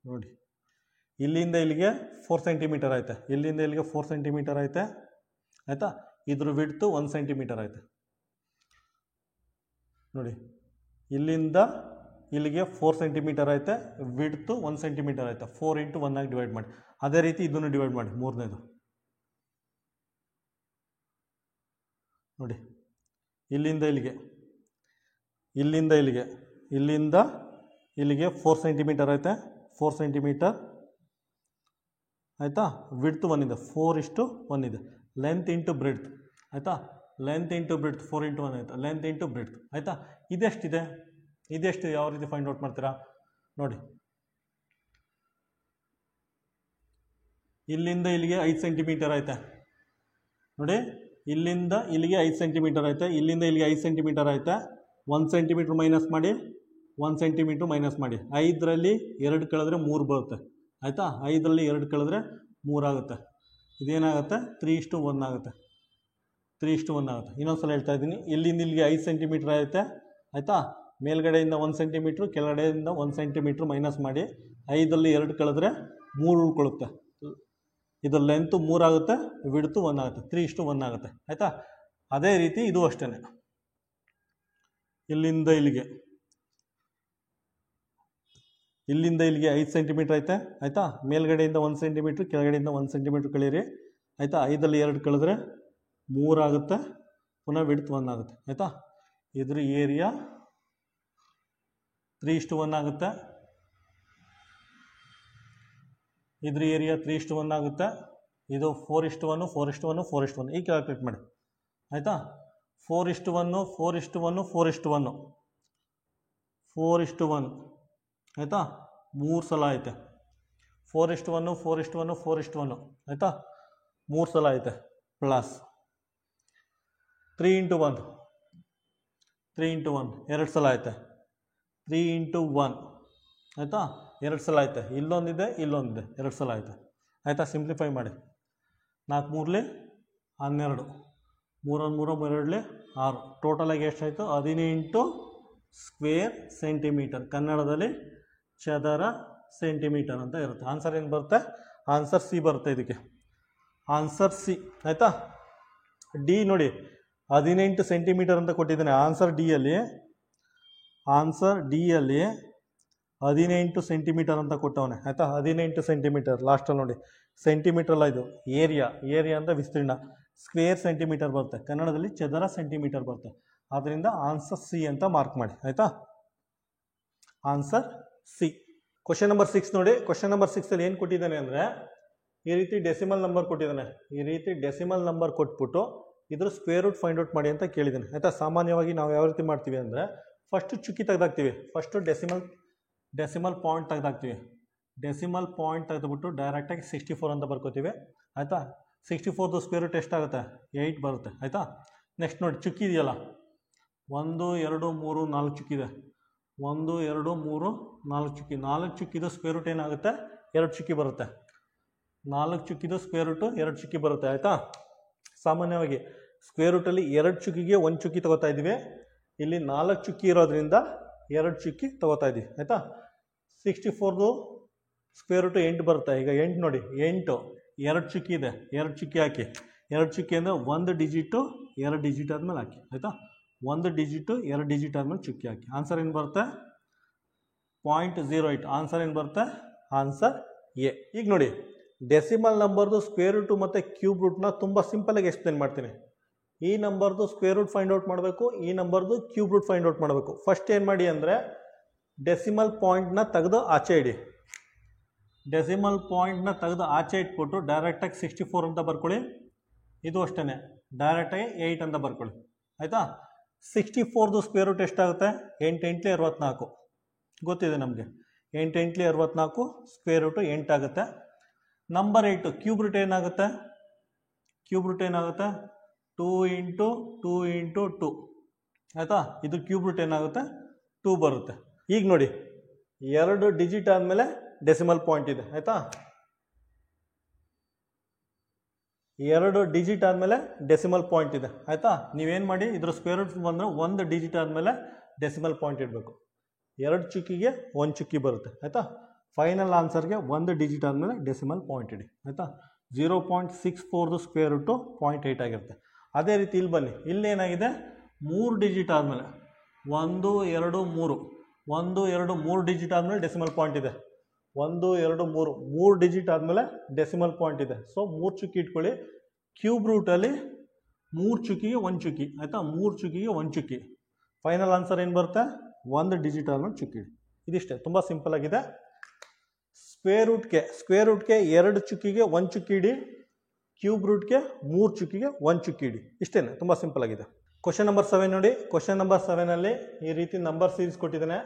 ನೋಡಿ ಇಲ್ಲಿಂದ ಇಲ್ಲಿಗೆ 4 ಸೆಂಟಿಮೀಟರ್ ಐತೆ, ಇಲ್ಲಿಂದ ಇಲ್ಲಿಗೆ 4 ಸೆಂಟಿಮೀಟರ್ ಐತೆ. ಆಯಿತಾ, ಇದ್ರ ವಿಡ್ತು 1 ಸೆಂಟಿಮೀಟರ್ ಐತೆ. ನೋಡಿ ಇಲ್ಲಿಂದ ಇಲ್ಲಿಗೆ 4 ಸೆಂಟಿಮೀಟರ್ ಐತೆ, ವಿಡ್ತು 1 ಸೆಂಟಿಮೀಟರ್ ಐತೆ. 4 × 1 ಆಗಿ ಡಿವೈಡ್ ಮಾಡಿ. ಅದೇ ರೀತಿ ಇದನ್ನು ಡಿವೈಡ್ ಮಾಡಿ. ಮೂರನೇದು ನೋಡಿ, ಇಲ್ಲಿಂದ ಇಲ್ಲಿಗೆ 4 ಸೆಂಟಿಮೀಟರ್ ಐತೆ, 4 ಸೆಂಟಿಮೀಟರ್. ಆಯಿತಾ, ವಿಡ್ತು 1 ಇದೆ, 4:1 ಇದೆ. Length into breadth. ಆಯಿತಾ, ಲೆಂತ್ ಇಂಟು ಬ್ರೆಡ್ತ್ 4 × 1 ಆಯಿತಾ, ಲೆಂತ್ ಇಂಟು ಬ್ರೆಡ್ತ್. ಆಯಿತಾ, ಇದೆಷ್ಟಿದೆ? ಯಾವ ರೀತಿ ಫೈಂಡ್ ಔಟ್ ಮಾಡ್ತೀರಾ ನೋಡಿ. ಇಲ್ಲಿಂದ ಇಲ್ಲಿಗೆ 5 ಸೆಂಟಿಮೀಟರ್ ಐತೆ ನೋಡಿ, ಇಲ್ಲಿಂದ ಇಲ್ಲಿಗೆ 5 ಸೆಂಟಿಮೀಟರ್ ಐತೆ, ಇಲ್ಲಿಂದ ಇಲ್ಲಿಗೆ 5 ಸೆಂಟಿಮೀಟರ್ ಐತೆ. 1 ಸೆಂಟಿಮೀಟ್ರ್ ಮೈನಸ್ ಮಾಡಿ, 1 ಸೆಂಟಿಮೀಟ್ರ್ ಮೈನಸ್ ಮಾಡಿ. 5ರಲ್ಲಿ 2 ಕಳೆದ್ರೆ 3 ಬರುತ್ತೆ ಆಯಿತಾ. 5ರಲ್ಲಿ 2 ಕಳೆದ್ರೆ 3 ಆಗುತ್ತೆ. ಇದೇನಾಗುತ್ತೆ 3:1 ಆಗುತ್ತೆ. 3:1 ಆಗುತ್ತೆ. ಇನ್ನೊಂದ್ಸಲ ಹೇಳ್ತಾ ಇದ್ದೀನಿ, ಇಲ್ಲಿಂದ ಇಲ್ಲಿಗೆ 5 ಸೆಂಟಿಮೀಟ್ರ್ ಐತೆ ಆಯಿತಾ. ಮೇಲ್ಗಡೆಯಿಂದ 1 ಸೆಂಟಿಮೀಟ್ರ್, ಕೆಳಗಡೆಯಿಂದ 1 ಸೆಂಟಿಮೀಟ್ರ್ ಮೈನಸ್ ಮಾಡಿ. 5ರಲ್ಲಿ 2 ಕಳೆದ್ರೆ 3 ಉಳ್ಕೊಳ್ಳುತ್ತೆ. ಇದರ ಲೆಂತು 3 ಆಗುತ್ತೆ, ವಿಡ್ತು 1 ಆಗುತ್ತೆ. 3:1 ಆಗುತ್ತೆ ಆಯಿತಾ. ಅದೇ ರೀತಿ ಇದು ಅಷ್ಟೇ, ಇಲ್ಲಿಂದ ಇಲ್ಲಿಗೆ 5 ಸೆಂಟಿಮೀಟ್ರ್ ಐತೆ ಆಯಿತಾ. ಮೇಲ್ಗಡೆಯಿಂದ 1 ಸೆಂಟಿಮೀಟ್ರ್, ಕೆಳಗಡೆಯಿಂದ 1 ಸೆಂಟಿಮೀಟ್ರ್ ಕಳೀರಿ ಆಯಿತಾ. 5ರಲ್ಲಿ 2 ಕಳೆದ್ರೆ 3 ಆಗುತ್ತೆ, ಪುನಃ ವಿಡ್ತ್ 1 ಆಗುತ್ತೆ ಆಯಿತಾ. ಇದ್ರ ಏರಿಯಾ 3:1 ಆಗುತ್ತೆ. ಇದ್ರ ಏರಿಯಾ 3:1 ಆಗುತ್ತೆ. ಇದು 4:1, 4:1, 4:1 ಈಗ ಕ್ಯಾಲ್ಕುಲೇಟ್ ಮಾಡಿ ಆಯಿತಾ. 4:1, 4:1, 4:1, 4:1 ಆಯಿತಾ. 3 ಸಲ ಐತೆ. 4:1, 4:1, 4:1 ಆಯಿತಾ. 3 ಸಲ ಐತೆ. ಪ್ಲಸ್ 3:1, 3:1 2 ಸಲ ಐತೆ. 3:1 ಆಯಿತಾ, 2 ಸಲ ಐತೆ. ಇಲ್ಲೊಂದಿದೆ, ಇಲ್ಲೊಂದಿದೆ, 2 ಸಲ ಐತೆ ಆಯಿತಾ. ಸಿಂಪ್ಲಿಫೈ ಮಾಡಿ. 4 3ಲಿ 12, 3 1 3 2ಲಿ 6, ಟೋಟಲಾಗಿ ಎಷ್ಟಾಯಿತು 18 ಸ್ಕ್ವೇರ್ ಸೆಂಟಿಮೀಟರ್. ಕನ್ನಡದಲ್ಲಿ ಚದರ ಸೆಂಟಿಮೀಟರ್ ಅಂತ ಇರುತ್ತೆ. ಆನ್ಸರ್ ಏನು ಬರುತ್ತೆ? ಆನ್ಸರ್ ಸಿ ಬರುತ್ತೆ. ಇದಕ್ಕೆ ಆನ್ಸರ್ ಸಿ ಆಯಿತಾ. ಡಿ ನೋಡಿ 18 ಸೆಂಟಿಮೀಟರ್ ಅಂತ ಕೊಟ್ಟಿದ್ದಾನೆ. ಆನ್ಸರ್ ಡಿಯಲ್ಲಿ 18 ಸೆಂಟಿಮೀಟರ್ ಅಂತ ಕೊಟ್ಟವನೆ ಆಯಿತಾ. 18 ಸೆಂಟಿಮೀಟರ್ ಲಾಸ್ಟಲ್ಲಿ ನೋಡಿ, ಸೆಂಟಿಮೀಟರ್ ಅಲ್ಲ ಇದು, ಏರಿಯಾ ಅಂತ ವಿಸ್ತೀರ್ಣ. ಸ್ಕ್ವೇರ್ ಸೆಂಟಿಮೀಟರ್ ಬರುತ್ತೆ, ಕನ್ನಡದಲ್ಲಿ ಚದರ ಸೆಂಟಿಮೀಟರ್ ಬರುತ್ತೆ. ಆದ್ದರಿಂದ ಆನ್ಸರ್ ಸಿ ಅಂತ ಮಾರ್ಕ್ ಮಾಡಿ ಆಯಿತಾ. Answer C. ಕ್ವಶನ್ ನಂಬರ್ 6 ನೋಡಿ. ಕ್ವಶನ್ ನಂಬರ್ 6ಅಲ್ಲಿ ಏನು ಕೊಟ್ಟಿದ್ದಾನೆ ಅಂದರೆ, ಈ ರೀತಿ ಡೆಸಿಮಲ್ ನಂಬರ್ ಕೊಟ್ಟಿದ್ದಾನೆ. ಈ ರೀತಿ ಡೆಸಿಮಲ್ ನಂಬರ್ ಕೊಟ್ಬಿಟ್ಟು ಇದ್ರ ಸ್ಕ್ವೇರ್ ರೂಟ್ ಫೈಂಡ್ ಔಟ್ ಮಾಡಿ ಅಂತ ಕೇಳಿದ್ದಾನೆ ಆಯಿತಾ. ಸಾಮಾನ್ಯವಾಗಿ ನಾವು ಯಾವ ರೀತಿ ಮಾಡ್ತೀವಿ ಅಂದರೆ, ಫಸ್ಟ್ ಚುಕ್ಕಿ ತೆಗೆದಾಕ್ತೀವಿ. ಫಸ್ಟು ಡೆಸಿಮಲ್ ಪಾಯಿಂಟ್ ತೆಗೆದಾಕ್ತೀವಿ. ಡೆಸಿಮಲ್ ಪಾಯಿಂಟ್ ತೆಗೆದುಬಿಟ್ಟು ಡೈರೆಕ್ಟಾಗಿ 64 ಅಂತ ಬರ್ಕೋತೀವಿ ಆಯಿತಾ. 64ದು ಸ್ಕ್ವೇರ್ ರೂಟ್ ಎಷ್ಟಾಗುತ್ತೆ? 8 ಬರುತ್ತೆ ಆಯಿತಾ. ನೆಕ್ಸ್ಟ್ ನೋಡಿ, ಚುಕ್ಕಿ ಇದೆಯಲ್ಲ, 1 2 3 4 ಚುಕ್ಕಿದೆ. 1 2 3 4 ಚುಕ್ಕಿ. 4 ಚುಕ್ಕಿದು ಸ್ಕ್ವೇರ್ ರೂಟ್ ಏನಾಗುತ್ತೆ? 2 ಚುಕ್ಕಿ ಬರುತ್ತೆ. 4 ಚುಕ್ಕಿದು ಸ್ಕ್ವೇರ್ ರೂಟು 2 ಚುಕ್ಕಿ ಬರುತ್ತೆ ಆಯಿತಾ. ಸಾಮಾನ್ಯವಾಗಿ ಸ್ಕ್ವೇರ್ ರೂಟಲ್ಲಿ 2 ಚುಕ್ಕಿಗೆ 1 ಚುಕ್ಕಿ ತೊಗೋತಾ ಇದ್ದೀವಿ. ಇಲ್ಲಿ 4 ಚುಕ್ಕಿ ಇರೋದ್ರಿಂದ 2 ಚುಕ್ಕಿ ತೊಗೋತಾ ಇದ್ದೀವಿ ಆಯಿತಾ. 64ದು ಸ್ಕ್ವೇರ್ ರೂಟು 8 ಬರುತ್ತೆ. ಈಗ 8 ನೋಡಿ, 8 2 ಚುಕ್ಕಿ ಇದೆ, 2 ಚುಕ್ಕಿ ಹಾಕಿ. 2 ಚುಕ್ಕಿ ಅಂದರೆ 1 ಡಿಜಿಟು 2 ಡಿಜಿಟ್ ಆದಮೇಲೆ ಹಾಕಿ ಆಯಿತಾ. 1 ಡಿಜಿಟು 2 ಡಿಜಿಟ್ ಆದಮೇಲೆ ಚುಕ್ಕಿ ಹಾಕಿ. ಆನ್ಸರ್ ಏನು ಬರುತ್ತೆ? 0.08. ಆನ್ಸರ್ ಏನು ಬರುತ್ತೆ? Answer A. ಈಗ ನೋಡಿ, ಡೆಸಿಮಲ್ ನಂಬರ್ದು ಸ್ಕ್ವೇರ್ ರೂಟು ಮತ್ತು ಕ್ಯೂಬ್ ರೂಟ್ನ ತುಂಬ ಸಿಂಪಲಾಗಿ ಎಕ್ಸ್ಪ್ಲೇನ್ ಮಾಡ್ತೀನಿ. ಈ ನಂಬರ್ದು ಸ್ಕ್ವೇರ್ ರೂಟ್ ಫೈಂಡ್ ಔಟ್ ಮಾಡಬೇಕು, ಈ ನಂಬರ್ದು ಕ್ಯೂಬ್ ರೂಟ್ ಫೈಂಡ್ ಔಟ್ ಮಾಡಬೇಕು. ಫಸ್ಟ್ ಏನು ಮಾಡಿ ಅಂದರೆ, ಡೆಸಿಮಲ್ ಪಾಯಿಂಟ್ನ ತೆಗೆದು ಆಚೆ ಇಡಿ. ಡೆಸಿಮಲ್ ಪಾಯಿಂಟ್ನ ತೆಗೆದು ಆಚೆ ಇಟ್ಬಿಟ್ಟು ಡೈರೆಕ್ಟಾಗಿ 64 ಅಂತ ಬರ್ಕೊಳ್ಳಿ. ಇದು ಅಷ್ಟೇ, ಡೈರೆಕ್ಟಾಗಿ 8 ಅಂತ ಬರ್ಕೊಳ್ಳಿ ಆಯಿತಾ. 64ದು ಸ್ಕ್ವೇರ್ ರೂಟ್ ಎಷ್ಟಾಗುತ್ತೆ? 8 8 64 ಗೊತ್ತಿದೆ ನಮಗೆ. 8 8 64 ಸ್ಕ್ವೇರ್ ರೂಟು 8 ಆಗುತ್ತೆ. ನಂಬರ್ 8 ಕ್ಯೂಬ್ ರೂಟ್ ಏನಾಗುತ್ತೆ? ಕ್ಯೂಬ್ ರೂಟ್ ಏನಾಗುತ್ತೆ? 2 × 2 × 2 ಆಯಿತಾ. ಇದು ಕ್ಯೂಬ್ ರೂಟ್ ಏನಾಗುತ್ತೆ? 2 ಬರುತ್ತೆ. ಈಗ ನೋಡಿ, 2 ಡಿಜಿಟ್ ಆದಮೇಲೆ ಡೆಸಿಮಲ್ ಪಾಯಿಂಟ್ ಇದೆ ಆಯಿತಾ. 2 ಡಿಜಿಟ್ ಆದಮೇಲೆ ಡೆಸಿಮಲ್ ಪಾಯಿಂಟ್ ಇದೆ ಆಯಿತಾ. ನೀವೇನು ಮಾಡಿ, ಇದ್ರ ಸ್ಕ್ವೇರ್ ರೂಟ್ ಬಂದರೆ 1 ಡಿಜಿಟ್ ಆದಮೇಲೆ ಡೆಸಿಮಲ್ ಪಾಯಿಂಟ್ ಇಡಬೇಕು. 2 ಚುಕ್ಕಿಗೆ 1 ಚುಕ್ಕಿ ಬರುತ್ತೆ ಆಯಿತಾ. ಫೈನಲ್ ಆನ್ಸರ್ಗೆ 1 ಡಿಜಿಟ್ ಆದಮೇಲೆ ಡೆಸಿಮಲ್ ಪಾಯಿಂಟ್ ಇಡಿ ಆಯಿತಾ. 0.64ದು ಸ್ಕ್ವೇರ್ ರೂಟು 0.8 ಆಗಿರುತ್ತೆ. ಅದೇ ರೀತಿ ಇಲ್ಲಿ ಬನ್ನಿ, ಇಲ್ಲೇನಾಗಿದೆ? 3 ಡಿಜಿಟ್ ಆದಮೇಲೆ 1 2 3 1 2 3 ಡಿಜಿಟ್ ಆದಮೇಲೆ ಡೆಸಿಮಲ್ ಪಾಯಿಂಟ್ ಇದೆ. 1 2 3 ಡಿಜಿಟ್ ಆದಮೇಲೆ ಡೆಸಿಮಲ್ ಪಾಯಿಂಟ್ ಇದೆ. ಸೊ 3 ಚುಕ್ಕಿ ಇಟ್ಕೊಳ್ಳಿ. ಕ್ಯೂಬ್ ರೂಟಲ್ಲಿ 3 ಚುಕ್ಕಿಗೆ 1 ಚುಕ್ಕಿ ಆಯಿತಾ. 3 ಚುಕ್ಕಿಗೆ 1 ಚುಕ್ಕಿ. ಫೈನಲ್ ಆನ್ಸರ್ ಏನು ಬರುತ್ತೆ? 1 ಡಿಜಿಟ್ ಆದಮೇಲೆ ಚುಕ್ಕಿ ಇಡಿ. ಇದಿಷ್ಟೇ, ತುಂಬ ಸಿಂಪಲ್ ಆಗಿದೆ. ಸ್ಕ್ವೇರ್ ರೂಟ್ಗೆ 2 ಚುಕ್ಕಿಗೆ 1 ಚುಕ್ಕಿ ಇಡಿ. ಕ್ಯೂಬ್ ರೂಟ್ಗೆ 3 ಚುಕ್ಕಿಗೆ 1 ಚುಕ್ಕಿ ಇಡಿ. ಇಷ್ಟೇ, ತುಂಬ ಸಿಂಪಲ್ ಆಗಿದೆ. ಕ್ವಶನ್ ನಂಬರ್ 7 ನೋಡಿ. ಕ್ವಶನ್ ನಂಬರ್ 7ಅಲ್ಲಿ ಈ ರೀತಿ ನಂಬರ್ ಸೀರೀಸ್ ಕೊಟ್ಟಿದ್ದಾನೆ.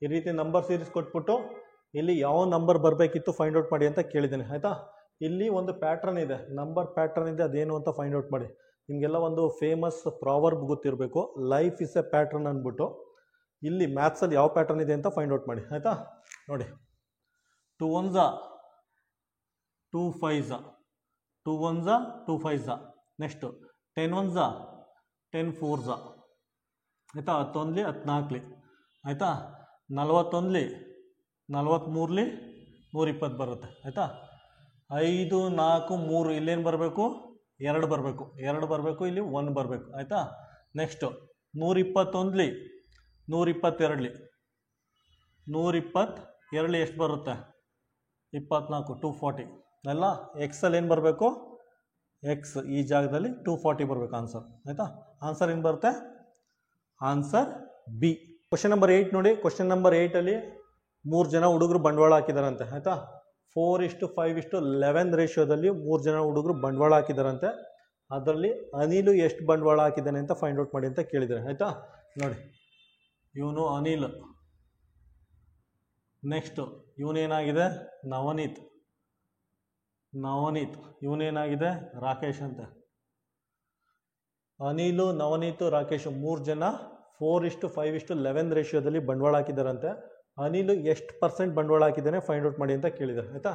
ಈ ರೀತಿ ನಂಬರ್ ಸೀರೀಸ್ ಕೊಟ್ಬಿಟ್ಟು ಇಲ್ಲಿ ಯಾವ ನಂಬರ್ ಬರಬೇಕಿತ್ತು ಫೈಂಡ್ ಔಟ್ ಮಾಡಿ ಅಂತ ಕೇಳಿದ್ದೇನೆ ಆಯಿತಾ. ಇಲ್ಲಿ ಒಂದು ಪ್ಯಾಟ್ರನ್ ಇದೆ, ನಂಬರ್ ಪ್ಯಾಟ್ರನ್ ಇದೆ, ಅದೇನು ಅಂತ ಫೈಂಡ್ ಔಟ್ ಮಾಡಿ. ನಿಮಗೆಲ್ಲ ಒಂದು ಫೇಮಸ್ ಪ್ರಾವರ್ಬ್ ಗೊತ್ತಿರಬೇಕು, ಲೈಫ್ ಇಸ್ ಎ ಪ್ಯಾಟ್ರನ್ ಅಂದ್ಬಿಟ್ಟು. ಇಲ್ಲಿ ಮ್ಯಾಥ್ಸಲ್ಲಿ ಯಾವ ಪ್ಯಾಟ್ರನ್ ಇದೆ ಅಂತ ಫೈಂಡ್ ಔಟ್ ಮಾಡಿ, ಆಯಿತಾ. ನೋಡಿ, 2 1s 2 5s 2 1s 2 5s, next 10 1s 10 4s, ಆಯಿತಾ. 10 1 14, ಆಯಿತಾ. 41 43 120 ಬರುತ್ತೆ, ಆಯಿತಾ. 5 4 3 ಇಲ್ಲೇನು ಬರಬೇಕು, 2 ಬರಬೇಕು, 2 ಬರಬೇಕು, ಇಲ್ಲಿ 1 ಬರಬೇಕು, ಆಯಿತಾ. ನೆಕ್ಸ್ಟು 121 122 122 ಎಷ್ಟು ಬರುತ್ತೆ, 24 240, ಅಲ್ಲ. ಎಕ್ಸಲ್ಲಿ ಏನು ಬರಬೇಕು, ಎಕ್ಸ್ ಈ ಜಾಗದಲ್ಲಿ 240 ಬರಬೇಕು ಆನ್ಸರ್, ಆಯಿತಾ. ಆನ್ಸರ್ ಏನು ಬರುತ್ತೆ, ಆನ್ಸರ್ ಬಿ. ಕ್ವಶನ್ ನಂಬರ್ 8 ನೋಡಿ. ಕ್ವಶನ್ ನಂಬರ್ 8ಅಲ್ಲಿ 3 ಜನ ಹುಡುಗರು ಬಂಡವಾಳ ಹಾಕಿದಾರಂತೆ, ಆಯಿತಾ. 4:5:11 ರೇಷಿಯೋದಲ್ಲಿ 3 ಜನ ಹುಡುಗರು ಬಂಡವಾಳ ಹಾಕಿದಾರಂತೆ. ಅದರಲ್ಲಿ ಅನಿಲು ಎಷ್ಟು ಬಂಡವಾಳ ಹಾಕಿದ್ದಾನೆ ಅಂತ ಫೈಂಡ್ ಔಟ್ ಮಾಡಿ ಅಂತ ಕೇಳಿದ್ದಾರೆ, ಆಯಿತಾ. ನೋಡಿ, ಇವನು ಅನಿಲ್, ನೆಕ್ಸ್ಟು ಇವನೇನಾಗಿದೆ ನವನೀತ್, ಇವನೇನಾಗಿದೆ ರಾಕೇಶ್ ಅಂತ. ಅನಿಲು, ನವನೀತ್, ರಾಕೇಶ್ 3 ಜನ 4:5:11 ರೇಷಿಯೋದಲ್ಲಿ ಬಂಡವಾಳ ಹಾಕಿದ್ದಾರಂತೆ. ಅನಿಲು ಎಷ್ಟು % ಬಂಡವಾಳ ಹಾಕಿದ್ದಾನೆ ಫೈಂಡ್ ಔಟ್ ಮಾಡಿ ಅಂತ ಕೇಳಿದ್ದಾರೆ, ಆಯಿತಾ.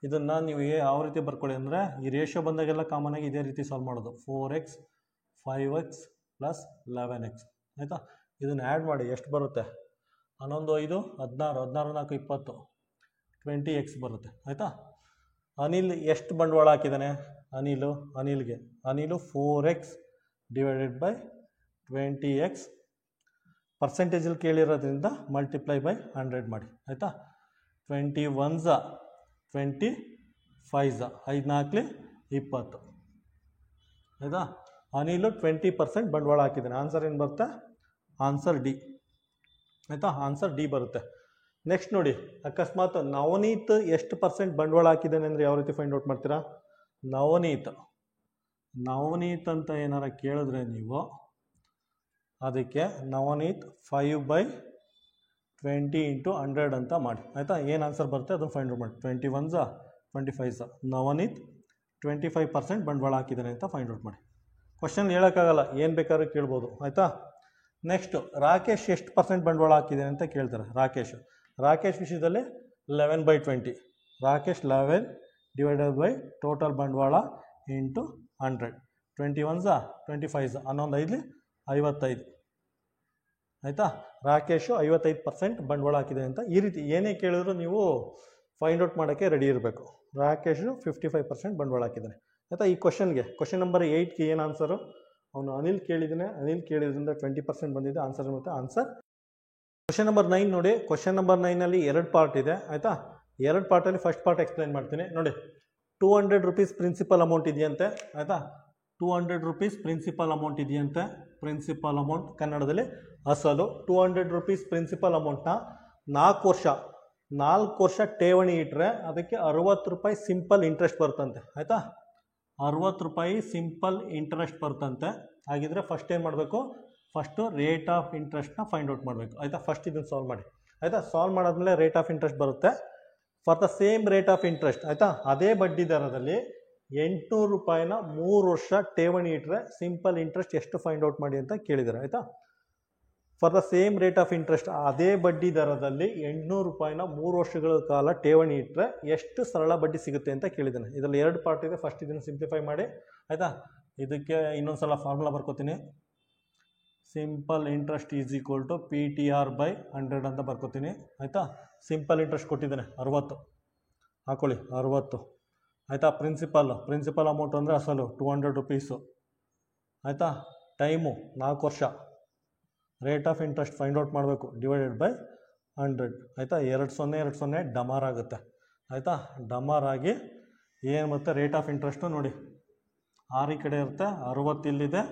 ಇದನ್ನು ನೀವು ಯಾವ ರೀತಿ ಬರ್ಕೊಳ್ಳಿ ಅಂದರೆ, ಈ ರೇಷಿಯೋ ಬಂದಾಗೆಲ್ಲ ಕಾಮನ್ ಆಗಿ ಇದೇ ರೀತಿ ಸಾಲ್ವ್ ಮಾಡೋದು. 4x 5x + 11x, ಆಯಿತಾ. ಇದನ್ನು ಆ್ಯಡ್ ಮಾಡಿ ಎಷ್ಟು ಬರುತ್ತೆ, 11 5 16 16 4 20 20x ಬರುತ್ತೆ, ಆಯಿತಾ. ಅನಿಲ್ ಎಷ್ಟು ಬಂಡವಾಳ ಹಾಕಿದ್ದಾನೆ, ಅನಿಲು 4x / 20x ಪರ್ಸೆಂಟೇಜಲ್ಲಿ ಕೇಳಿರೋದ್ರಿಂದ ಮಲ್ಟಿಪ್ಲೈ ಬೈ 100 ಮಾಡಿ, ಆಯಿತಾ. 20 1s 20 5s 5 4 20, ಆಯಿತಾ. ಅನಿಲು 20% ಬಂಡವಾಳ ಹಾಕಿದ್ದಾನೆ. ಆನ್ಸರ್ ಏನು ಬರುತ್ತೆ, ಆನ್ಸರ್ ಡಿ, ಆಯಿತಾ. ಆನ್ಸರ್ ಡಿ ಬರುತ್ತೆ. ನೆಕ್ಸ್ಟ್ ನೋಡಿ, ಅಕಸ್ಮಾತ್ ನವನೀತ್ ಎಷ್ಟು % ಬಂಡವಾಳ ಹಾಕಿದ್ದಾನೆ ಅಂದರೆ ಯಾವ ರೀತಿ ಫೈಂಡ್ ಔಟ್ ಮಾಡ್ತೀರಾ. ನವನೀತ್ ಅಂತ ಏನಾರ ಕೇಳಿದ್ರೆ ನೀವು ಅದಕ್ಕೆ ನವನೀತ್ 5/20 × 100 ಅಂತ ಮಾಡಿ, ಆಯಿತಾ. ಏನು ಆನ್ಸರ್ ಬರುತ್ತೆ ಅದನ್ನು ಫೈಂಡ್ ಔಟ್ ಮಾಡಿ. 20 1s 25s, ನವನೀತ್ 25% ಬಂಡವಾಳ ಹಾಕಿದ್ದಾನೆ ಅಂತ ಫೈಂಡ್ ಔಟ್ ಮಾಡಿ. ಕ್ವಶನ್ ಹೇಳೋಕ್ಕಾಗಲ್ಲ, ಏನು ಬೇಕಾದ್ರೂ ಕೇಳ್ಬೋದು, ಆಯಿತಾ. ನೆಕ್ಸ್ಟು ರಾಕೇಶ್ ಎಷ್ಟು % ಬಂಡವಾಳ ಹಾಕಿದ್ದಾನೆ ಅಂತ ಕೇಳ್ತಾರೆ. ರಾಕೇಶ್ ವಿಷಯದಲ್ಲಿ 11/20, ರಾಕೇಶ್ 11 / ಟೋಟಲ್ ಬಂಡವಾಳ ಇಂಟು 100, 20 1s 25s, 11 5 55, ಆಯಿತಾ. ರಾಕೇಶು 55% ಬಂಡವಾಳ ಹಾಕಿದೆ ಅಂತ. ಈ ರೀತಿ ಏನೇ ಕೇಳಿದ್ರು ನೀವು ಫೈಂಡ್ ಔಟ್ ಮಾಡೋಕ್ಕೆ ರೆಡಿ ಇರಬೇಕು. ರಾಕೇಶು 55% ಬಂಡವಾಳ ಹಾಕಿದ್ದಾನೆ, ಆಯಿತಾ. ಈ ಕ್ವಶನ್ ನಂಬರ್ 8ಗೆ ಏನು ಆನ್ಸರು, ಅವನು ಅನಿಲ್ ಕೇಳಿದ್ರಿಂದ 20% ಬಂದಿದೆ. ಆನ್ಸರ್ ಮತ್ತು ಆನ್ಸರ್ ಕ್ವಶನ್ ನಂಬರ್ 9 ನೋಡಿ. ಕ್ವಶನ್ ನಂಬರ್ 9ನಲ್ಲಿ 2 ಪಾರ್ಟ್ ಇದೆ, ಆಯಿತಾ. 2 ಪಾರ್ಟಲ್ಲಿ ಫಸ್ಟ್ ಪಾರ್ಟ್ ಎಕ್ಸ್ಪ್ಲೈನ್ ಮಾಡ್ತೀನಿ ನೋಡಿ. 200 ರೂಪೀಸ್ ಪ್ರಿನ್ಸಿಪಲ್ ಅಮೌಂಟ್ ಇದೆಯಂತೆ, ಆಯಿತಾ. 200 ರೂಪೀಸ್ ಪ್ರಿನ್ಸಿಪಲ್ ಅಮೌಂಟ್ ಇದೆಯಂತೆ. ಪ್ರಿನ್ಸಿಪಲ್ ಅಮೌಂಟ್ ಕನ್ನಡದಲ್ಲಿ ಅಸಲು. 200 ರೂಪೀಸ್ ಪ್ರಿನ್ಸಿಪಲ್ ಅಮೌಂಟ್ನ 4 ವರ್ಷ ಠೇವಣಿ ಇಟ್ಟರೆ ಅದಕ್ಕೆ 60 ರೂಪಾಯಿ ಸಿಂಪಲ್ ಇಂಟ್ರೆಸ್ಟ್ ಬರ್ತಂತೆ, ಆಯಿತಾ. 60 ರೂಪಾಯಿ ಸಿಂಪಲ್ ಇಂಟ್ರೆಸ್ಟ್ ಬರ್ತಂತೆ. ಹಾಗಿದ್ರೆ ಫಸ್ಟ್ ಏನು ಮಾಡಬೇಕು, ಫಸ್ಟು ರೇಟ್ ಆಫ್ ಇಂಟ್ರೆಸ್ಟ್ನ ಫೈಂಡ್ ಔಟ್ ಮಾಡಬೇಕು, ಆಯಿತಾ. ಫಸ್ಟ್ ಇದನ್ನು ಸಾಲ್ವ್ ಮಾಡಿ, ಆಯಿತಾ. ಸಾಲ್ವ್ ಮಾಡಾದ್ಮೇಲೆ ರೇಟ್ ಆಫ್ ಇಂಟ್ರೆಸ್ಟ್ ಬರುತ್ತೆ. For the same rate of interest, ಆಯಿತಾ, ಅದೇ ಬಡ್ಡಿ ದರದಲ್ಲಿ 800 ರೂಪಾಯಿನ 3 ವರ್ಷ ಠೇವಣಿ ಇಟ್ಟರೆ ಸಿಂಪಲ್ ಇಂಟ್ರೆಸ್ಟ್ ಎಷ್ಟು ಫೈಂಡ್ ಔಟ್ ಮಾಡಿ ಅಂತ ಕೇಳಿದ್ದಾರೆ, ಆಯಿತಾ. For the same rate of interest, ಅದೇ ಬಡ್ಡಿ ದರದಲ್ಲಿ 800 ರೂಪಾಯಿನ 3 ವರ್ಷಗಳ ಕಾಲ ಠೇವಣಿ ಇಟ್ಟರೆ ಎಷ್ಟು ಸರಳ ಬಡ್ಡಿ ಸಿಗುತ್ತೆ ಅಂತ ಕೇಳಿದ್ದಾನೆ. ಇದರಲ್ಲಿ 2 ಪಾರ್ಟ್ ಇದೆ. ಫಸ್ಟ್ ಇದನ್ನು ಸಿಂಪ್ಲಿಫೈ ಮಾಡಿ, ಆಯಿತಾ. ಇದಕ್ಕೆ ಇನ್ನೊಂದು ಸಲ ಫಾರ್ಮುಲಾ ಬರ್ಕೋತೀನಿ. Simple interest is equal to PTR/100 ಅಂತ ಬರ್ಕೋತೀನಿ, ಆಯಿತಾ. ಸಿಂಪಲ್ ಇಂಟ್ರೆಸ್ಟ್ ಕೊಟ್ಟಿದ್ದಾನೆ 60, ಹಾಕೊಳ್ಳಿ 60, ಆಯಿತಾ. ಪ್ರಿನ್ಸಿಪಲ್ ಅಮೌಂಟ್ ಅಂದರೆ ಅಸಲು 200 ರೂಪೀಸು, ಆಯಿತಾ. ಟೈಮು 4 ವರ್ಷ. Rate of interest find out ಮಾಡಬೇಕು, /100, ಆಯಿತಾ. 2 ಡಮಾರ್ ಆಗುತ್ತೆ, ಆಯಿತಾ. ಡಮಾರ್ ಆಗಿ ಏನು ಮತ್ತು ರೇಟ್ ಆಫ್ ಇಂಟ್ರೆಸ್ಟು ನೋಡಿ 6 ಈ ಕಡೆ ಇರುತ್ತೆ, 60 ಇಲ್ಲಿದೆ.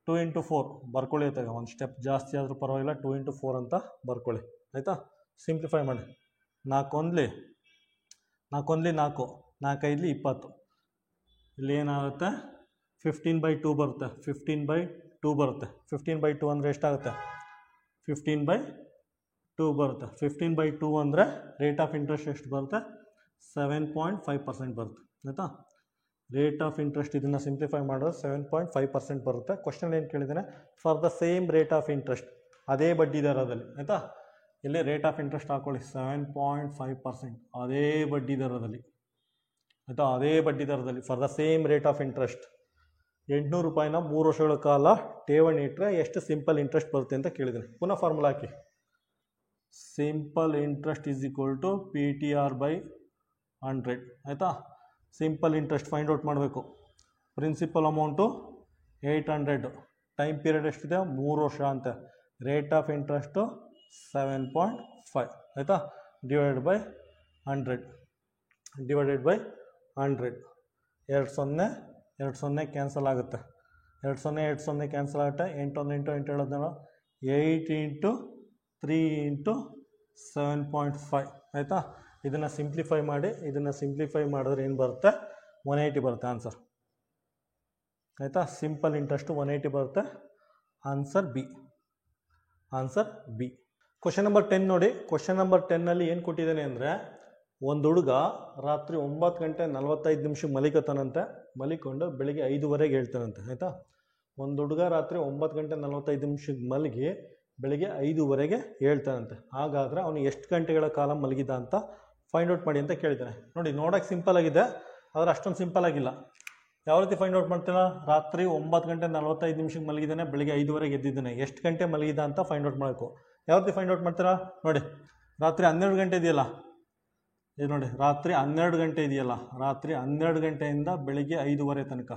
2 × 4 ಬರ್ಕೊಳ್ಳಿ, ಆಯ್ತಾಗ ಒಂದು ಸ್ಟೆಪ್ ಜಾಸ್ತಿ ಆದರೂ ಪರವಾಗಿಲ್ಲ. 2 × 4 ಅಂತ ಬರ್ಕೊಳ್ಳಿ, ಆಯಿತಾ. ಸಿಂಪ್ಲಿಫೈ ಮಾಡಿ. 4 1 4 4 5 20, ಇಲ್ಲಿ ಏನಾಗುತ್ತೆ 15/2 ಬರುತ್ತೆ. 15/2 ಬರುತ್ತೆ. 15/2 ಅಂದರೆ ಎಷ್ಟಾಗುತ್ತೆ, 15/2 ಬರುತ್ತೆ. 15/2 ಅಂದರೆ ರೇಟ್ ಆಫ್ ಇಂಟ್ರೆಸ್ಟ್ ಎಷ್ಟು ಬರುತ್ತೆ, 7.5% ಬರುತ್ತೆ ಆಯಿತಾ. ರೇಟ್ ಆಫ್ ಇಂಟ್ರೆಸ್ಟ್ ಇದನ್ನು ಸಿಂಪ್ಲಿಫೈ ಮಾಡೋದು 7.5% ಬರುತ್ತೆ. ಕ್ವಶನ್ ಏನು ಕೇಳಿದ್ದಾನೆ, for the same rate of interest, ಅದೇ ಬಡ್ಡಿ ದರದಲ್ಲಿ ಆಯಿತಾ. ಇಲ್ಲಿ ರೇಟ್ ಆಫ್ ಇಂಟ್ರೆಸ್ಟ್ ಹಾಕೊಳ್ಳಿ 7.5%, ಅದೇ ಬಡ್ಡಿ ದರದಲ್ಲಿ ಆಯಿತಾ, ಅದೇ ಬಡ್ಡಿ ದರದಲ್ಲಿ for the same rate of interest 800 ರೂಪಾಯಿನ 3 ವರ್ಷಗಳ ಕಾಲ ಠೇವಣಿ ಇಟ್ಟರೆ ಎಷ್ಟು ಸಿಂಪಲ್ ಇಂಟ್ರೆಸ್ಟ್ ಬರುತ್ತೆ ಅಂತ ಕೇಳಿದ್ದೀನಿ. ಪುನಃ ಫಾರ್ಮುಲಾ ಹಾಕಿ. Simple interest is equal to PTR/100 ಆಯಿತಾ. ಸಿಂಪಲ್ ಇಂಟ್ರೆಸ್ಟ್ ಫೈಂಡ್ ಔಟ್ ಮಾಡಬೇಕು. ಪ್ರಿನ್ಸಿಪಲ್ ಅಮೌಂಟು 800, ಟೈಮ್ ಪೀರಿಯಡ್ ಎಷ್ಟಿದೆ 3 ವರ್ಷ ಅಂತ, ರೇಟ್ ಆಫ್ ಇಂಟ್ರೆಸ್ಟು 7.5 ಆಯಿತಾ, ಡಿವೈಡೆಡ್ ಬೈ 100 2 ಕ್ಯಾನ್ಸಲ್ ಆಗುತ್ತೆ, 2 ಕ್ಯಾನ್ಸಲ್ ಆಗುತ್ತೆ, 8 1 8 8 ಹೇಳೋದನ್ನ 8 × 3 × 7.5 ಆಯಿತಾ. ಇದನ್ನು ಸಿಂಪ್ಲಿಫೈ ಮಾಡಿದ್ರೆ ಏನು ಬರುತ್ತೆ, 180 ಬರುತ್ತೆ ಆನ್ಸರ್ ಆಯಿತಾ. ಸಿಂಪಲ್ ಇಂಟ್ರೆಸ್ಟು 180 ಬರುತ್ತೆ. Answer B. ಕ್ವಶನ್ ನಂಬರ್ 10 ನೋಡಿ. ಕ್ವಶನ್ ನಂಬರ್ 10ನಲ್ಲಿ ಏನು ಕೊಟ್ಟಿದ್ದಾನೆ ಅಂದರೆ, ಒಂದು ಹುಡುಗ ರಾತ್ರಿ 9:45 ಮಲಿಕತಾನಂತೆ, ಮಲಿಕೊಂಡು ಬೆಳಿಗ್ಗೆ 5:00 ಹೇಳ್ತಾನಂತೆ ಆಯಿತಾ. ಒಂದು ಹುಡುಗ ರಾತ್ರಿ 9:45 ಮಲಗಿ ಬೆಳಿಗ್ಗೆ 5:00 ಹೇಳ್ತಾನಂತೆ. ಹಾಗಾದರೆ ಅವನು ಎಷ್ಟು ಗಂಟೆಗಳ ಕಾಲ ಮಲಗಿದ ಅಂತ ಫೈಂಡ್ ಔಟ್ ಮಾಡಿ ಅಂತ ಕೇಳಿದ್ದಾನೆ. ನೋಡಿ, ನೋಡೋಕ್ಕೆ ಸಿಂಪಲ್ ಆಗಿದೆ, ಆದರೆ ಅಷ್ಟೊಂದು ಸಿಂಪಲ್ ಆಗಿಲ್ಲ. ಯಾವ ರೀತಿ ಫೈಂಡ್ ಔಟ್ ಮಾಡ್ತೀರಾ, ರಾತ್ರಿ 9:45 ಮಲಗಿದ್ದಾನೆ, ಬೆಳಿಗ್ಗೆ 5:00 ಎದ್ದಿದ್ದಾನೆ, ಎಷ್ಟು ಗಂಟೆ ಮಲಗಿದ ಅಂತ ಫೈಂಡ್ ಔಟ್ ಮಾಡಬೇಕು. ಯಾವ ರೀತಿ ಫೈಂಡ್ ಔಟ್ ಮಾಡ್ತೀರಾ, ನೋಡಿ ರಾತ್ರಿ 12 ಗಂಟೆ ಇದೆಯಲ್ಲ, ಇದು ನೋಡಿ ರಾತ್ರಿ 12 ಗಂಟೆ ಇದೆಯಲ್ಲ, ರಾತ್ರಿ 12 ಗಂಟೆಯಿಂದ ಬೆಳಿಗ್ಗೆ 5:00 ತನಕ,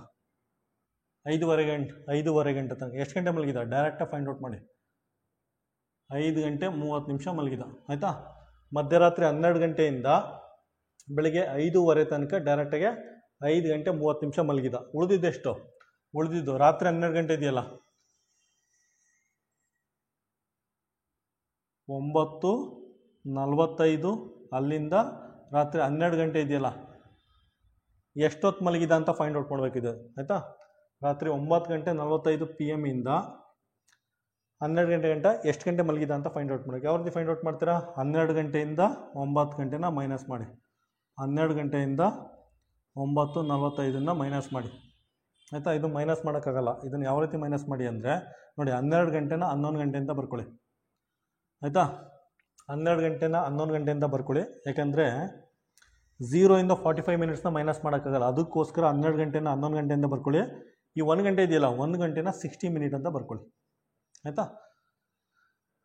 5:30 ಗಂಟೆ ತನಕ ಎಷ್ಟು ಗಂಟೆ ಮಲಗಿದ, ಡೈರೆಕ್ಟಾಗಿ ಫೈಂಡ್ ಔಟ್ ಮಾಡಿ. 5:30 ಮಲಗಿದ ಆಯಿತಾ. ಮಧ್ಯರಾತ್ರಿ 12 ಗಂಟೆಯಿಂದ ಬೆಳಿಗ್ಗೆ 5:30 ತನಕ ಡೈರೆಕ್ಟಾಗಿ 5:30 ಮಲಗಿದ. ಉಳಿದಿದ್ದೆಷ್ಟು, ಉಳಿದಿದ್ದು ರಾತ್ರಿ 12 ಗಂಟೆ ಇದೆಯಲ್ಲ, 9:45 ಅಲ್ಲಿಂದ ರಾತ್ರಿ 12 ಗಂಟೆ ಇದೆಯಲ್ಲ, ಎಷ್ಟೊತ್ತು ಮಲಗಿದ ಅಂತ ಫೈಂಡ್ ಔಟ್ ಮಾಡಬೇಕಿದೆ ಆಯಿತಾ. ರಾತ್ರಿ 9:45 PM ಇಂದ 12 ಗಂಟೆ ಗಂಟ ಎಷ್ಟು ಗಂಟೆ ಮಲಗಿದ ಅಂತ ಫೈಂಡ್ ಔಟ್ ಮಾಡಬೇಕು. ಯಾವ ರೀತಿ ಫೈಂಡ್ ಔಟ್ ಮಾಡ್ತೀರಾ, 12 ಗಂಟೆಯಿಂದ 9 ಗಂಟೆನ ಮೈನಸ್ ಮಾಡಿ, 12 ಗಂಟೆಯಿಂದ 9:45 ಮೈನಸ್ ಮಾಡಿ ಆಯಿತಾ. ಇದು ಮೈನಸ್ ಮಾಡೋಕ್ಕಾಗಲ್ಲ. ಇದನ್ನು ಯಾವ ರೀತಿ ಮೈನಸ್ ಮಾಡಿ ಅಂದರೆ, ನೋಡಿ 12 ಗಂಟೆನ 11 ಗಂಟೆಯಿಂದ ಬರ್ಕೊಳ್ಳಿ ಆಯಿತಾ. 12 ಗಂಟೆನ 11 ಗಂಟೆಯಿಂದ ಬರ್ಕೊಳ್ಳಿ, ಯಾಕಂದರೆ 0 ಇಂದ 45 ಮಿನಿಟ್ಸ್ನ ಮೈನಸ್ ಮಾಡೋಕ್ಕಾಗಲ್ಲ. ಅದಕ್ಕೋಸ್ಕರ 12 ಗಂಟೆನ 11 ಗಂಟೆಯಿಂದ ಬರ್ಕೊಳ್ಳಿ. ಈ 1 ಗಂಟೆ ಇದೆಯಲ್ಲ, 1 ಗಂಟೆನ 60 ಮಿನಿಟ್ ಅಂತ ಬರ್ಕೊಳ್ಳಿ ಆಯಿತಾ.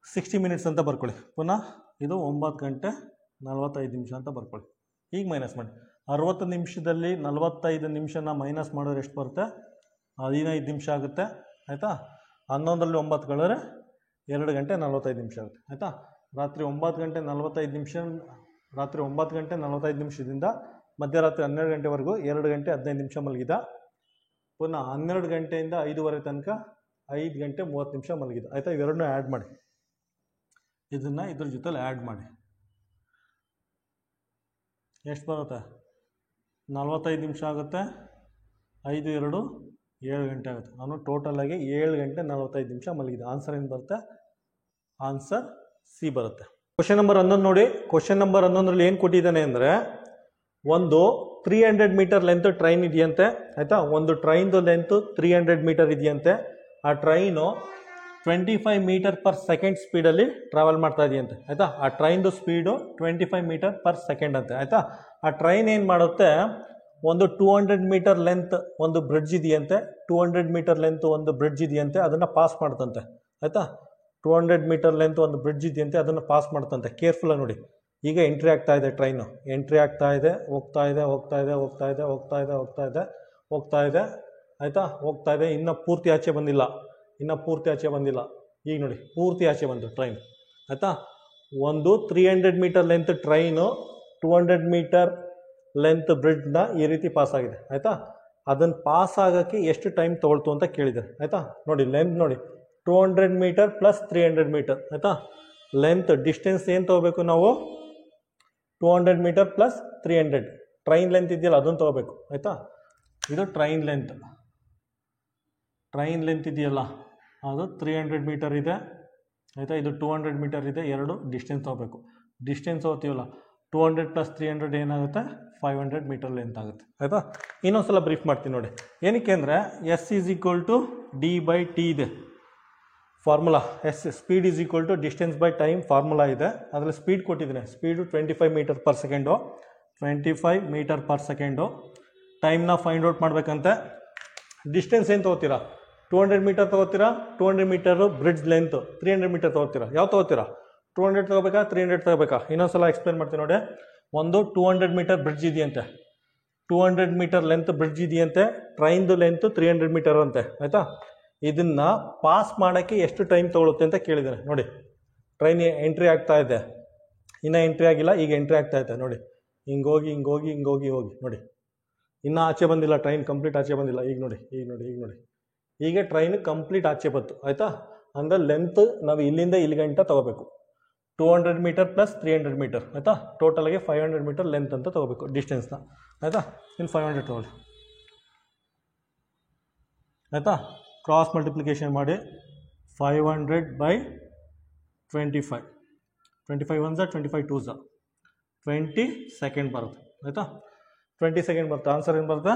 60 ಮಿನಿಟ್ಸ್ ಅಂತ ಬರ್ಕೊಳ್ಳಿ. ಪುನಃ ಇದು 9:45 ಅಂತ ಬರ್ಕೊಳ್ಳಿ. ಈಗ ಮೈನಸ್ ಮಾಡಿ, 60 ನಿಮಿಷದಲ್ಲಿ 45 ನಿಮಿಷನ ಮೈನಸ್ ಮಾಡಿದ್ರೆ ಎಷ್ಟು ಬರುತ್ತೆ, 15 ನಿಮಿಷ ಆಗುತ್ತೆ ಆಯಿತಾ. 11ರಲ್ಲಿ 9 ಕಳೆದ್ರೆ 2 ಗಂಟೆ 45 ನಿಮಿಷ ಆಗುತ್ತೆ ಆಯಿತಾ. ರಾತ್ರಿ 9:45 ನಿಮಿಷದಿಂದ ಮಧ್ಯರಾತ್ರಿ 12 ಗಂಟೆವರೆಗೂ 2 ಗಂಟೆ 15 ನಿಮಿಷ ಮಲಗಿದ. ಪುನಃ 12 ಗಂಟೆಯಿಂದ 5:30 ತನಕ 5 ಗಂಟೆ 30 ನಿಮಿಷ ಮಲಗಿದ ಆಯಿತಾ. ಇವೆರಡನ್ನೂ ಆ್ಯಡ್ ಮಾಡಿ, ಇದನ್ನು ಇದ್ರ ಜೊತೆಲಿ ಆ್ಯಡ್ ಮಾಡಿ ಎಷ್ಟು ಬರುತ್ತೆ, 45 ನಿಮಿಷ ಆಗುತ್ತೆ, 5 2 7 ಗಂಟೆ ಆಗುತ್ತೆ. ನಾನು ಟೋಟಲಾಗಿ 7 ಗಂಟೆ 45 ನಿಮಿಷ ಮಲಗಿದೆ. ಆನ್ಸರ್ ಏನು ಬರುತ್ತೆ, ಆನ್ಸರ್ ಸಿ ಬರುತ್ತೆ. ಕ್ವಶನ್ ನಂಬರ್ 11 ನೋಡಿ. ಕ್ವಶನ್ ನಂಬರ್ 11ರಲ್ಲಿ ಏನು ಕೊಟ್ಟಿದ್ದಾನೆ ಅಂದರೆ, ಒಂದು 300 ಮೀಟರ್ ಲೆಂತ್ ಟ್ರೈನ್ ಇದೆಯಂತೆ ಆಯಿತಾ. ಒಂದು ಟ್ರೈನ್ದು ಲೆಂತ್ 300 ಮೀಟರ್ ಇದೆಯಂತೆ. ಆ ಟ್ರೈನು 25 ಮೀಟರ್ ಪರ್ ಸೆಕೆಂಡ್ ಸ್ಪೀಡಲ್ಲಿ ಟ್ರಾವೆಲ್ ಮಾಡ್ತಾ ಇದೆಯಂತೆ ಆಯಿತಾ. ಆ ಟ್ರೈನ್ದು ಸ್ಪೀಡು 25 ಮೀಟರ್ ಪರ್ ಸೆಕೆಂಡ್ ಅಂತೆ ಆಯಿತಾ. ಆ ಟ್ರೈನ್ ಏನು ಮಾಡುತ್ತೆ, ಒಂದು 200 ಮೀಟರ್ ಲೆಂತ್ ಒಂದು ಬ್ರಿಡ್ಜ್ ಇದೆಯಂತೆ, 200 ಮೀಟರ್ ಲೆಂತ್ ಒಂದು ಬ್ರಿಡ್ಜ್ ಇದೆಯಂತೆ, ಅದನ್ನು ಪಾಸ್ ಮಾಡ್ತಂತೆ ಆಯಿತಾ. 200 ಮೀಟರ್ ಲೆಂತ್ ಒಂದು ಬ್ರಿಡ್ಜ್ ಇದೆಯಂತೆ, ಅದನ್ನು ಪಾಸ್ ಮಾಡ್ತಂತೆ. ಕೇರ್ಫುಲ್ಲಾಗಿ ನೋಡಿ. ಈಗ ಎಂಟ್ರಿ ಆಗ್ತಾ ಇದೆ, ಟ್ರೈನು ಎಂಟ್ರಿ ಆಗ್ತಾ ಇದೆ, ಹೋಗ್ತಾ ಇದೆ ಆಯಿತಾ, ಹೋಗ್ತಾ ಇದೆ. ಇನ್ನೂ ಪೂರ್ತಿ ಆಚೆ ಬಂದಿಲ್ಲ. ಈಗ ನೋಡಿ ಪೂರ್ತಿ ಆಚೆ ಬಂತು ಟ್ರೈನ್ ಆಯಿತಾ. ಒಂದು 300 metre length train 200 metre length ಬ್ರಿಡ್ಜ್ನ ಈ ರೀತಿ ಪಾಸ್ ಆಗಿದೆ ಆಯಿತಾ. ಅದನ್ನು ಪಾಸ್ ಆಗೋಕ್ಕೆ ಎಷ್ಟು ಟೈಮ್ ತೊಗೊಳ್ತು ಅಂತ ಕೇಳಿದ್ದಾರೆ ಆಯಿತಾ. ನೋಡಿ ಲೆಂತ್ ನೋಡಿ, 200 ಮೀಟರ್ ಪ್ಲಸ್ 300 ಮೀಟರ್ ಆಯಿತಾ. ಲೆಂತ್ ಡಿಸ್ಟೆನ್ಸ್ ಏನು ತೊಗೋಬೇಕು ನಾವು, 200 ಮೀಟರ್ ಪ್ಲಸ್ 300. ಟ್ರೈನ್ ಲೆಂತ್ ಇದೆಯಲ್ಲ ಅದನ್ನು ತೊಗೋಬೇಕು ಆಯಿತಾ. ಇದು ಟ್ರೈನ್ ಲೆಂತ್ ಇದೆಯಲ್ಲ ಅದು 300 ಮೀಟರ್ ಇದೆ ಆಯಿತಾ. ಇದು 200 ಮೀಟರ್ ಇದೆ. ಎರಡು ಡಿಸ್ಟೆನ್ಸ್ ತೊಗೋಬೇಕು. ಡಿಸ್ಟೆನ್ಸ್ ಹೋಗ್ತೀವಲ್ಲ 200 + 300 ಏನಾಗುತ್ತೆ 500 ಮೀಟರ್ ಲೆಂತ್ ಆಗುತ್ತೆ ಆಯಿತಾ. ಇನ್ನೊಂದ್ಸಲ ಬ್ರೀಫ್ ಮಾಡ್ತೀನಿ ನೋಡಿ. ಏನಕ್ಕೆ ಅಂದರೆ S is equal to d/t ಇದೆ formula. S speed is equal to distance by time formula ಇದೆ. ಅದರಲ್ಲಿ ಸ್ಪೀಡ್ ಕೊಟ್ಟಿದ್ದೀನಿ, speed 25 metre per second, 25 metre per second. ಟೈಮ್ನ ಫೈಂಡ್ ಔಟ್ ಮಾಡಬೇಕಂತೆ. ಡಿಸ್ಟೆನ್ಸ್ ಏನು ತೊಗೋತೀರಾ, 200 ಮೀಟರ್ ತೊಗೋತೀರಾ, 200 ಮೀಟರು ಬ್ರಿಡ್ಜ್ ಲೆಂತ್ 300 ಮೀಟರ್ ತೊಗೋತೀರಾ, ಯಾವ ತೊಗೋತೀರಾ, 200 ತೊಗೋಬೇಕಾ 300 ತೊಗೋಬೇಕಾ? ಇನ್ನೊಂದ್ಸಲ ಎಕ್ಸ್ಪ್ಲೇನ್ ಮಾಡ್ತೀನಿ ನೋಡಿ. ಒಂದು 200 ಮೀಟರ್ ಬ್ರಿಡ್ಜ್ ಇದೆಯಂತೆ, 200 ಮೀಟರ್ ಲೆಂತ್ ಬ್ರಿಡ್ಜ್ ಇದೆಯಂತೆ, ಟ್ರೈನ್ದು ಲೆಂತ್ 300 ಮೀಟರ್ ಅಂತೆ ಆಯಿತಾ. ಇದನ್ನು ಪಾಸ್ ಮಾಡೋಕ್ಕೆ ಎಷ್ಟು ಟೈಮ್ ತೊಗೊಳುತ್ತೆ ಅಂತ ಕೇಳಿದ್ದಾರೆ ನೋಡಿ. ಟ್ರೈನ್ ಎಂಟ್ರಿ ಆಗ್ತಾ ಇದೆ, ಇನ್ನೂ ಎಂಟ್ರಿ ಆಗಿಲ್ಲ, ಈಗ ಎಂಟ್ರಿ ಆಗ್ತಾ ಇದೆ ನೋಡಿ. ಹಿಂಗೋಗಿ ಹಿಂಗೋಗಿ ಹಿಂಗೋಗಿ ಹೋಗಿ ನೋಡಿ, ಇನ್ನೂ ಆಚೆ ಬಂದಿಲ್ಲ, ಟ್ರೈನ್ ಕಂಪ್ಲೀಟ್ ಆಚೆ ಬಂದಿಲ್ಲ. ಈಗ ನೋಡಿ ಈಗ ನೋಡಿ ಈಗ ನೋಡಿ, ಈಗ ಟ್ರೈನ್ ಕಂಪ್ಲೀಟ್ ಆಚೆ ಬಂತು ಆಯಿತಾ. ಅಂದರೆ ಲೆಂತ್ ನಾವು ಇಲ್ಲಿಂದ ಇಲ್ಲಿ ಗಂಟ ತೊಗೋಬೇಕು. 200 ಮೀಟರ್ ಪ್ಲಸ್ 300 ಮೀಟರ್ ಆಯಿತಾ. ಟೋಟಲಾಗಿ 500 ಮೀಟರ್ ಲೆಂತ್ ಅಂತ ತೊಗೋಬೇಕು ಡಿಸ್ಟೆನ್ಸ್ನ ಆಯಿತಾ. ಇನ್ನು 500 ತೊಗೊಳ್ಳಿ ಆಯಿತಾ. ಕ್ರಾಸ್ ಮಲ್ಟಿಪ್ಲಿಕೇಶನ್ ಮಾಡಿ 500/25, 25 1 25 2 20 ಸೆಕೆಂಡ್ ಬರುತ್ತೆ ಆಯಿತಾ. 20 ಸೆಕೆಂಡ್ ಬರುತ್ತೆ. ಆನ್ಸರ್ ಏನು ಬರುತ್ತೆ,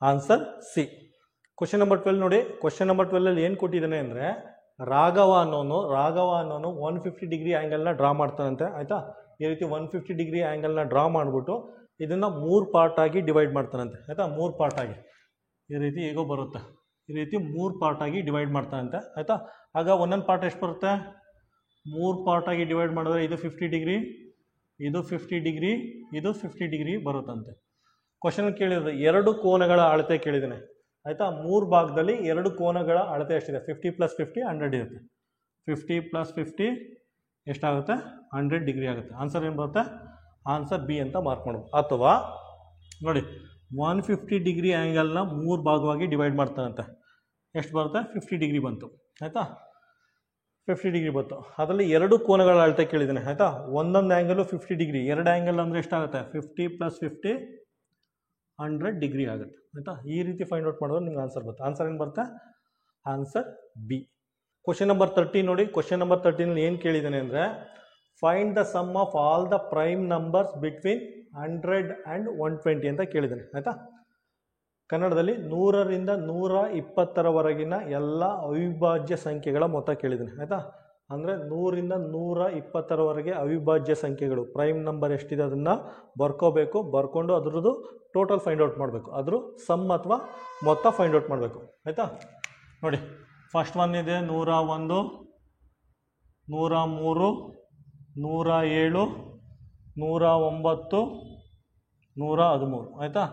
ಆನ್ಸರ್ ಸಿ. ಕ್ವಶನ್ ನಂಬರ್ 12 ನೋಡಿ. ಕ್ವಶನ್ ನಂಬರ್ 12ಅಲ್ಲಿ ಏನು ಕೊಟ್ಟಿದ್ದಾನೆ ಅಂದರೆ ರಾಘವ ಅನ್ನೋನು 150 ಡಿಗ್ರಿ ಆ್ಯಂಗಲ್ನ ಡ್ರಾ ಮಾಡ್ತಾನಂತೆ ಆಯಿತಾ. ಈ ರೀತಿ 150 ಡಿಗ್ರಿ ಆ್ಯಂಗಲ್ನ ಡ್ರಾ ಮಾಡಿಬಿಟ್ಟು ಇದನ್ನು 3 ಪಾರ್ಟಾಗಿ ಡಿವೈಡ್ ಮಾಡ್ತಾನಂತೆ ಆಯಿತಾ. 3 ಪಾರ್ಟಾಗಿ ಈ ರೀತಿ ಹೇಗೋ ಬರುತ್ತೆ, ಈ ರೀತಿ 3 ಪಾರ್ಟಾಗಿ ಡಿವೈಡ್ ಮಾಡ್ತಾನಂತೆ ಆಯಿತಾ. ಆಗ ಒಂದೊಂದು ಪಾರ್ಟ್ ಎಷ್ಟು ಬರುತ್ತೆ, 3 ಪಾರ್ಟಾಗಿ ಡಿವೈಡ್ ಮಾಡಿದ್ರೆ ಇದು 50 ಡಿಗ್ರಿ, ಇದು 50 ಡಿಗ್ರಿ, ಇದು 50 ಡಿಗ್ರಿ ಬರುತ್ತಂತೆ. ಕ್ವಶನ್ ಕೇಳಿದ್ರೆ 2 ಕೋನಗಳ ಅಳತೆ ಕೇಳಿದ್ದೇನೆ ಆಯಿತಾ. 3 ಭಾಗದಲ್ಲಿ 2 ಕೋನಗಳ ಅಳತೆ ಎಷ್ಟಿದೆ, 50 + 50 100 ಇರುತ್ತೆ. 50 + 50 ಎಷ್ಟಾಗುತ್ತೆ, 100 ಡಿಗ್ರಿ ಆಗುತ್ತೆ. ಆನ್ಸರ್ ಏನು ಬರುತ್ತೆ, ಆನ್ಸರ್ ಬಿ ಅಂತ ಮಾರ್ಕ್ ಮಾಡೋದು. ಅಥವಾ ನೋಡಿ 150 ಡಿಗ್ರಿ ಆ್ಯಂಗಲ್ನ 3 ಭಾಗವಾಗಿ ಡಿವೈಡ್ ಮಾಡ್ತಾನಂತೆ, ಎಷ್ಟು ಬರುತ್ತೆ, 50 ಡಿಗ್ರಿ ಬಂತು ಆಯಿತಾ. 50 ಡಿಗ್ರಿ ಬಂತು. ಅದರಲ್ಲಿ 2 ಕೋನಗಳ ಅಳತೆ ಕೇಳಿದ್ದಾನೆ ಆಯಿತಾ. ಒಂದೊಂದು ಆ್ಯಂಗಲು 50 ಡಿಗ್ರಿ, 2 ಆ್ಯಂಗಲ್ ಅಂದರೆ ಎಷ್ಟಾಗುತ್ತೆ, 50 + 50 100 ಡಿಗ್ರಿ ಆಗುತ್ತೆ ಆಯಿತಾ. ಈ ರೀತಿ ಫೈಂಡ್ ಔಟ್ ಮಾಡಿದ್ರೆ ನಿಮ್ಗೆ ಆನ್ಸರ್ ಬರುತ್ತೆ. ಆನ್ಸರ್ ಏನು ಬರುತ್ತೆ, ಆನ್ಸರ್ ಬಿ. ಕ್ವಶನ್ ನಂಬರ್ 13 ನೋಡಿ. ಕ್ವಶನ್ ನಂಬರ್ 13 ಏನು ಕೇಳಿದ್ದಾನೆ ಅಂದರೆ find the sum of all the prime numbers between 100 and 120 ಅಂತ ಕೇಳಿದ್ದಾನೆ ಆಯಿತಾ. ಕನ್ನಡದಲ್ಲಿ 100ರಿಂದ 120ರವರೆಗಿನ ಎಲ್ಲ ಅವಿಭಾಜ್ಯ ಸಂಖ್ಯೆಗಳ ಮೊತ್ತ ಕೇಳಿದ್ದಾನೆ ಆಯಿತಾ. ಅಂದರೆ 100ರಿಂದ 120ರವರೆಗೆ ಅವಿಭಾಜ್ಯ ಸಂಖ್ಯೆಗಳು ಪ್ರೈಮ್ ನಂಬರ್ ಎಷ್ಟಿದೆ ಅದನ್ನು ಬರ್ಕೋಬೇಕು. ಬರ್ಕೊಂಡು ಅದ್ರದ್ದು ಟೋಟಲ್ ಫೈಂಡ್ ಔಟ್ ಮಾಡಬೇಕು, ಅದ್ರ ಸಮ್ ಅಥವಾ ಮೊತ್ತ ಫೈಂಡ್ ಔಟ್ ಮಾಡಬೇಕು ಆಯಿತಾ. ನೋಡಿ ಫಸ್ಟ್ ಒನ್ ಇದೆ 101, 103, 107, 109, 113 ಆಯಿತಾ.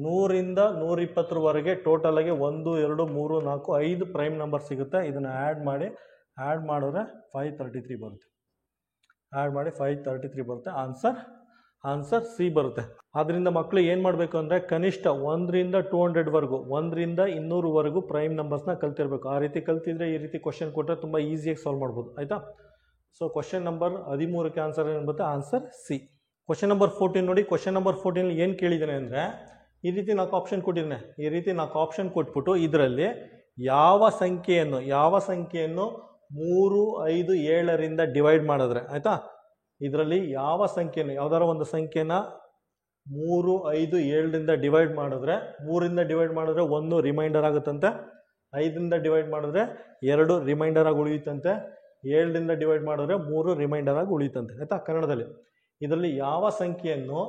100ರಿಂದ 120ರವರೆಗೆ ಟೋಟಲಾಗಿ 1 2 3 4 5 ಪ್ರೈಮ್ ನಂಬರ್ ಸಿಗುತ್ತೆ. ಇದನ್ನು ಆ್ಯಡ್ ಮಾಡಿದ್ರೆ 533 ಬರುತ್ತೆ. ಆ್ಯಡ್ ಮಾಡಿ 533 ಬರುತ್ತೆ. ಆನ್ಸರ್ ಸಿ ಬರುತ್ತೆ. ಆದ್ದರಿಂದ ಮಕ್ಕಳು ಏನು ಮಾಡಬೇಕು ಅಂದರೆ ಕನಿಷ್ಠ 1ರಿಂದ 200ವರೆಗೂ 1ರಿಂದ 200ವರೆಗೂ ಪ್ರೈಮ್ ನಂಬರ್ಸ್ನ ಕಲ್ತಿರಬೇಕು. ಆ ರೀತಿ ಕಲ್ತಿದ್ರೆ ಈ ರೀತಿ ಕ್ವಶನ್ ಕೊಟ್ಟರೆ ತುಂಬ ಈಸಿಯಾಗಿ ಸಾಲ್ವ್ ಮಾಡ್ಬೋದು ಆಯಿತಾ. ಸೊ ಕ್ವಶನ್ ನಂಬರ್ 13ಕ್ಕೆ ಆನ್ಸರ್ ಏನು ಬರುತ್ತೆ, ಆನ್ಸರ್ ಸಿ. ಕ್ವಶನ್ ನಂಬರ್ 14 ನೋಡಿ. ಕ್ವಶನ್ ನಂಬರ್ 14 ಏನು ಕೇಳಿದ್ದಾನೆ ಅಂದರೆ ಈ ರೀತಿ 4 ಆಪ್ಷನ್ ಕೊಟ್ಟಿದ್ದಾನೆ. ಈ ರೀತಿ 4 ಆಪ್ಷನ್ ಕೊಟ್ಬಿಟ್ಟು ಇದರಲ್ಲಿ ಯಾವ ಸಂಖ್ಯೆಯನ್ನು 3, 5, 7ರಿಂದ ಡಿವೈಡ್ ಮಾಡಿದ್ರೆ ಆಯಿತಾ. ಇದರಲ್ಲಿ ಯಾವ ಸಂಖ್ಯೆಯನ್ನು ಯಾವುದಾದ್ರು ಒಂದು ಸಂಖ್ಯೆನ 3, 5, 7ರಿಂದ ಡಿವೈಡ್ ಮಾಡಿದ್ರೆ 3ರಿಂದ ಡಿವೈಡ್ ಮಾಡಿದ್ರೆ 1 ರಿಮೈಂಡರ್ ಆಗುತ್ತಂತೆ, 5ರಿಂದ ಡಿವೈಡ್ ಮಾಡಿದ್ರೆ 2 ರಿಮೈಂಡರ್ ಆಗಿ ಉಳಿಯುತ್ತಂತೆ, 7ರಿಂದ ಡಿವೈಡ್ ಮಾಡಿದ್ರೆ 3 ರಿಮೈಂಡರ್ ಆಗಿ ಉಳಿಯುತ್ತಂತೆ ಆಯಿತಾ. ಕನ್ನಡದಲ್ಲಿ ಇದರಲ್ಲಿ ಯಾವ ಸಂಖ್ಯೆಯನ್ನು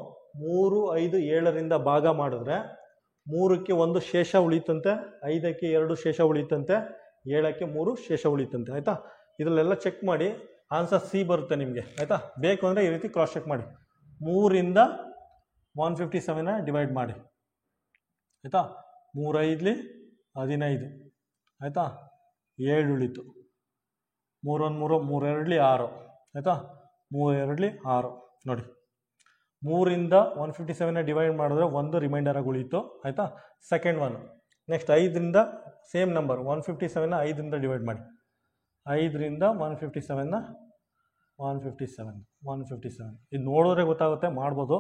3, 5, 7ರಿಂದ ಭಾಗ ಮಾಡಿದ್ರೆ 3ಕ್ಕೆ 1 ಶೇಷ ಉಳಿಯುತ್ತಂತೆ, 5ಕ್ಕೆ 2 ಶೇಷ ಉಳಿಯುತ್ತಂತೆ, 7ಕ್ಕೆ 3 ಶೇಷ ಉಳಿಯುತ್ತಂತೆ ಆಯಿತಾ. ಇದರಲ್ಲೆಲ್ಲ ಚೆಕ್ ಮಾಡಿ ಆನ್ಸರ್ ಸಿ ಬರುತ್ತೆ ನಿಮಗೆ ಆಯಿತಾ. ಬೇಕು ಅಂದರೆ ಈ ರೀತಿ ಕ್ರಾಸ್ ಚೆಕ್ ಮಾಡಿ. 3ರಿಂದ 157ನ ಡಿವೈಡ್ ಮಾಡಿ ಆಯಿತಾ. 3 5 15 ಆಯಿತಾ, 7 ಉಳಿತು. 3 1 3 3 2 6 ಆಯಿತಾ, 3 2 6 ನೋಡಿ. 3ರಿಂದ 157ನ ಡಿವೈಡ್ ಮಾಡಿದ್ರೆ 1 ರಿಮೈಂಡರ್ ಆಗಿ ಉಳಿಯಿತು ಆಯಿತಾ. Second one. ನೆಕ್ಸ್ಟ್ 5ರಿಂದ ಸೇಮ್ ನಂಬರ್ 157ನ 5ರಿಂದ ಡಿವೈಡ್ ಮಾಡಿ. 5ರಿಂದ 157ನ 157 ಇದು ನೋಡಿದ್ರೆ ಗೊತ್ತಾಗುತ್ತೆ, ಮಾಡ್ಬೋದು.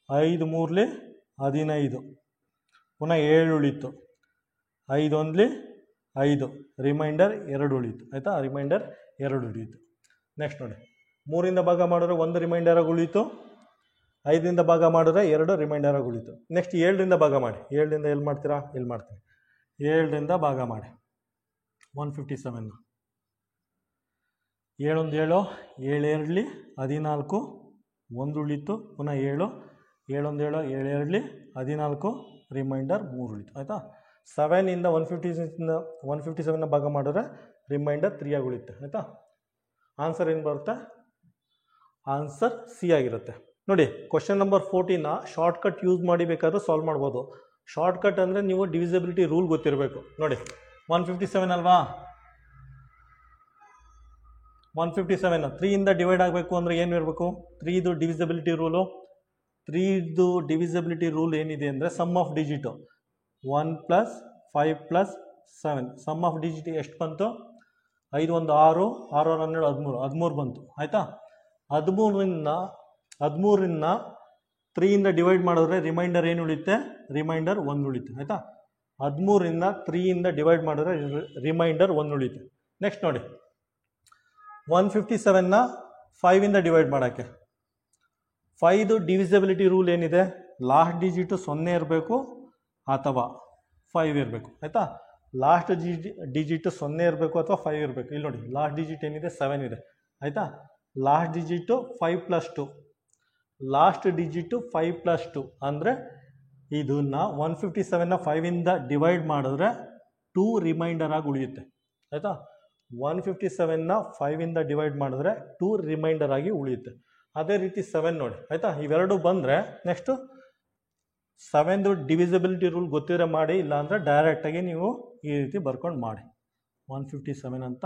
5 3 15 ಪುನಃ 7 ಉಳಿತು. 5 1 5 ರಿಮೈಂಡರ್ 2 ಉಳಿತು ಆಯಿತಾ. ರಿಮೈಂಡರ್ 2 ಉಳಿಯಿತು. ನೆಕ್ಸ್ಟ್ ನೋಡಿ 3ರಿಂದ ಭಾಗ ಮಾಡಿದ್ರೆ 1 ರಿಮೈಂಡರ್ ಆಗಿ ಉಳಿಯಿತು. 5ರಿಂದ ಭಾಗ ಮಾಡಿದ್ರೆ 2 ರಿಮೈಂಡರ್ ಆಗಿ ಉಳಿತು. ನೆಕ್ಸ್ಟ್ 7ರಿಂದ ಭಾಗ ಮಾಡಿ. 7ರಿಂದ ಎಲ್ಲಿ ಮಾಡ್ತೀರಾ? ಇಲ್ಲಿ ಮಾಡ್ತೀನಿ. 7ರಿಂದ ಭಾಗ ಮಾಡಿ 157. 7 1 7, 7 2 14, 1 ಉಳಿತು. ಪುನಃ 7, 7 1 7, 7 2 14, ರಿಮೈಂಡರ್ 3 ಉಳಿತು. ಆಯಿತಾ? 7ಇಂದ 157ನ ಭಾಗ ಮಾಡಿದ್ರೆ ರಿಮೈಂಡರ್ 3 ಆಗಿ ಉಳಿಯುತ್ತೆ. ಆಯಿತಾ? ಆನ್ಸರ್ ಏನು ಬರುತ್ತೆ? ಆನ್ಸರ್ ಸಿ ಆಗಿರುತ್ತೆ. ನೋಡಿ, ಕ್ವಶನ್ ನಂಬರ್ 14ನ ಶಾರ್ಟ್ಕಟ್ ಯೂಸ್ ಮಾಡಿ ಬೇಕಾದ್ರೂ ಸಾಲ್ವ್ ಮಾಡ್ಬೋದು. ಶಾರ್ಟ್ಕಟ್ ಅಂದರೆ ನೀವು ಡಿವಿಸಿಬಿಲಿಟಿ ರೂಲ್ ಗೊತ್ತಿರಬೇಕು. ನೋಡಿ, 157 ಅಲ್ವಾ? 157 3ಇಂದ ಡಿವೈಡ್ ಆಗಬೇಕು ಅಂದರೆ ಏನು ಇರಬೇಕು? 3ದು ಡಿವಿಸಿಬಿಲಿಟಿ ರೂಲು. 3ದು ಡಿವಿಸಿಬಿಲಿಟಿ ರೂಲ್ ಏನಿದೆ ಅಂದರೆ sum of digit 1 + 5 + 7. Sum of digit ಎಷ್ಟು ಬಂತು? 5 1 6, 6 12 13 ಬಂತು. ಆಯಿತಾ? 13ರಿಂದ 3ಇಂದ ಡಿವೈಡ್ ಮಾಡಿದ್ರೆ ರಿಮೈಂಡರ್ ಏನು ಉಳಿಯುತ್ತೆ? ರಿಮೈಂಡರ್ 1 ಉಳಿಯುತ್ತೆ. ಆಯಿತಾ? 13ರಿಂದ 3ಇಂದ ಡಿವೈಡ್ ಮಾಡಿದ್ರೆ ರಿಮೈಂಡರ್ 1 ಉಳಿಯುತ್ತೆ. ನೆಕ್ಸ್ಟ್ ನೋಡಿ, 157ನ 5ಇಂದ ಡಿವೈಡ್ ಮಾಡೋಕ್ಕೆ 5ದು ಡಿವಿಸಿಬಿಲಿಟಿ ರೂಲ್ ಏನಿದೆ? ಲಾಸ್ಟ್ ಡಿಜಿಟು 0 ಇರಬೇಕು ಅಥವಾ 5 ಇರಬೇಕು. ಆಯಿತಾ? ಲಾಸ್ಟ್ ಡಿಜಿಟು 0 ಇರಬೇಕು ಅಥವಾ 5 ಇರಬೇಕು. ಇಲ್ಲಿ ನೋಡಿ, ಲಾಸ್ಟ್ ಡಿಜಿಟ್ ಏನಿದೆ? 7 ಇದೆ. ಆಯಿತಾ? Last digit 5 + 2. ಲಾಸ್ಟ್ ಡಿಜಿಟು 5 + 2 ಅಂದರೆ ಇದನ್ನ 157ನ 5ಇಂದ ಡಿವೈಡ್ ಮಾಡಿದ್ರೆ 2 ರಿಮೈಂಡರ್ ಆಗಿ ಉಳಿಯುತ್ತೆ. ಆಯಿತಾ? 157ನ 5ಇಂದ ಡಿವೈಡ್ ಮಾಡಿದ್ರೆ 2 ರಿಮೈಂಡರ್ ಆಗಿ ಉಳಿಯುತ್ತೆ. ಅದೇ ರೀತಿ 7 ನೋಡಿ. ಆಯಿತಾ? ಇವೆರಡು ಬಂದರೆ ನೆಕ್ಸ್ಟು 7ದು ಡಿವಿಸಿಬಿಲಿಟಿ ರೂಲ್ ಗೊತ್ತಿರೋ ಮಾಡಿ, ಇಲ್ಲಾಂದರೆ ಡೈರೆಕ್ಟಾಗಿ ನೀವು ಈ ರೀತಿ ಬರ್ಕೊಂಡು ಮಾಡಿ. 157 ಅಂತ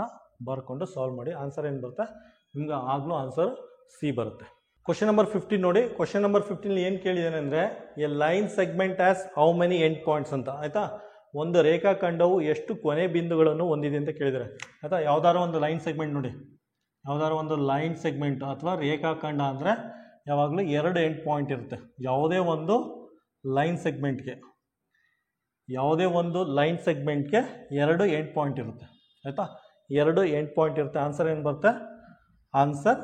ಬರ್ಕೊಂಡು ಸಾಲ್ವ್ ಮಾಡಿ. ಆನ್ಸರ್ ಏನು ಬರುತ್ತೆ? ನಿಮ್ಗೆ ಆಗಲೂ ಆನ್ಸರ್ ಸಿ ಬರುತ್ತೆ. ಕ್ವಶನ್ ನಂಬರ್ 15 ನೋಡಿ. ಕ್ವಶನ್ ನಂಬರ್ 15 ಏನು ಕೇಳಿದ್ದೇನೆ ಅಂದರೆ, A line segment as how many end points ಅಂತ. ಆಯಿತಾ? ಒಂದು ರೇಖಾಖಂಡವು ಎಷ್ಟು ಕೊನೆ ಬಿಂದುಗಳನ್ನು ಹೊಂದಿದೆ ಅಂತ ಕೇಳಿದರೆ. ಆಯಿತಾ? ಯಾವ್ದಾದ್ರು ಒಂದು ಲೈನ್ ಸೆಗ್ಮೆಂಟ್ ನೋಡಿ, ಯಾವ್ದಾದ್ರು ಒಂದು ಲೈನ್ ಸೆಗ್ಮೆಂಟ್ ಅಥವಾ ರೇಖಾಖಂಡ ಅಂದರೆ ಯಾವಾಗಲೂ 2 ಎಂಡ್ ಪಾಯಿಂಟ್ ಇರುತ್ತೆ. ಯಾವುದೇ ಒಂದು ಲೈನ್ ಸೆಗ್ಮೆಂಟ್ಗೆ 2 ಎಂಡ್ ಪಾಯಿಂಟ್ ಇರುತ್ತೆ. ಆಯಿತಾ? 2 ಎಂಡ್ ಪಾಯಿಂಟ್ ಇರುತ್ತೆ. ಆನ್ಸರ್ ಏನು ಬರುತ್ತೆ? Answer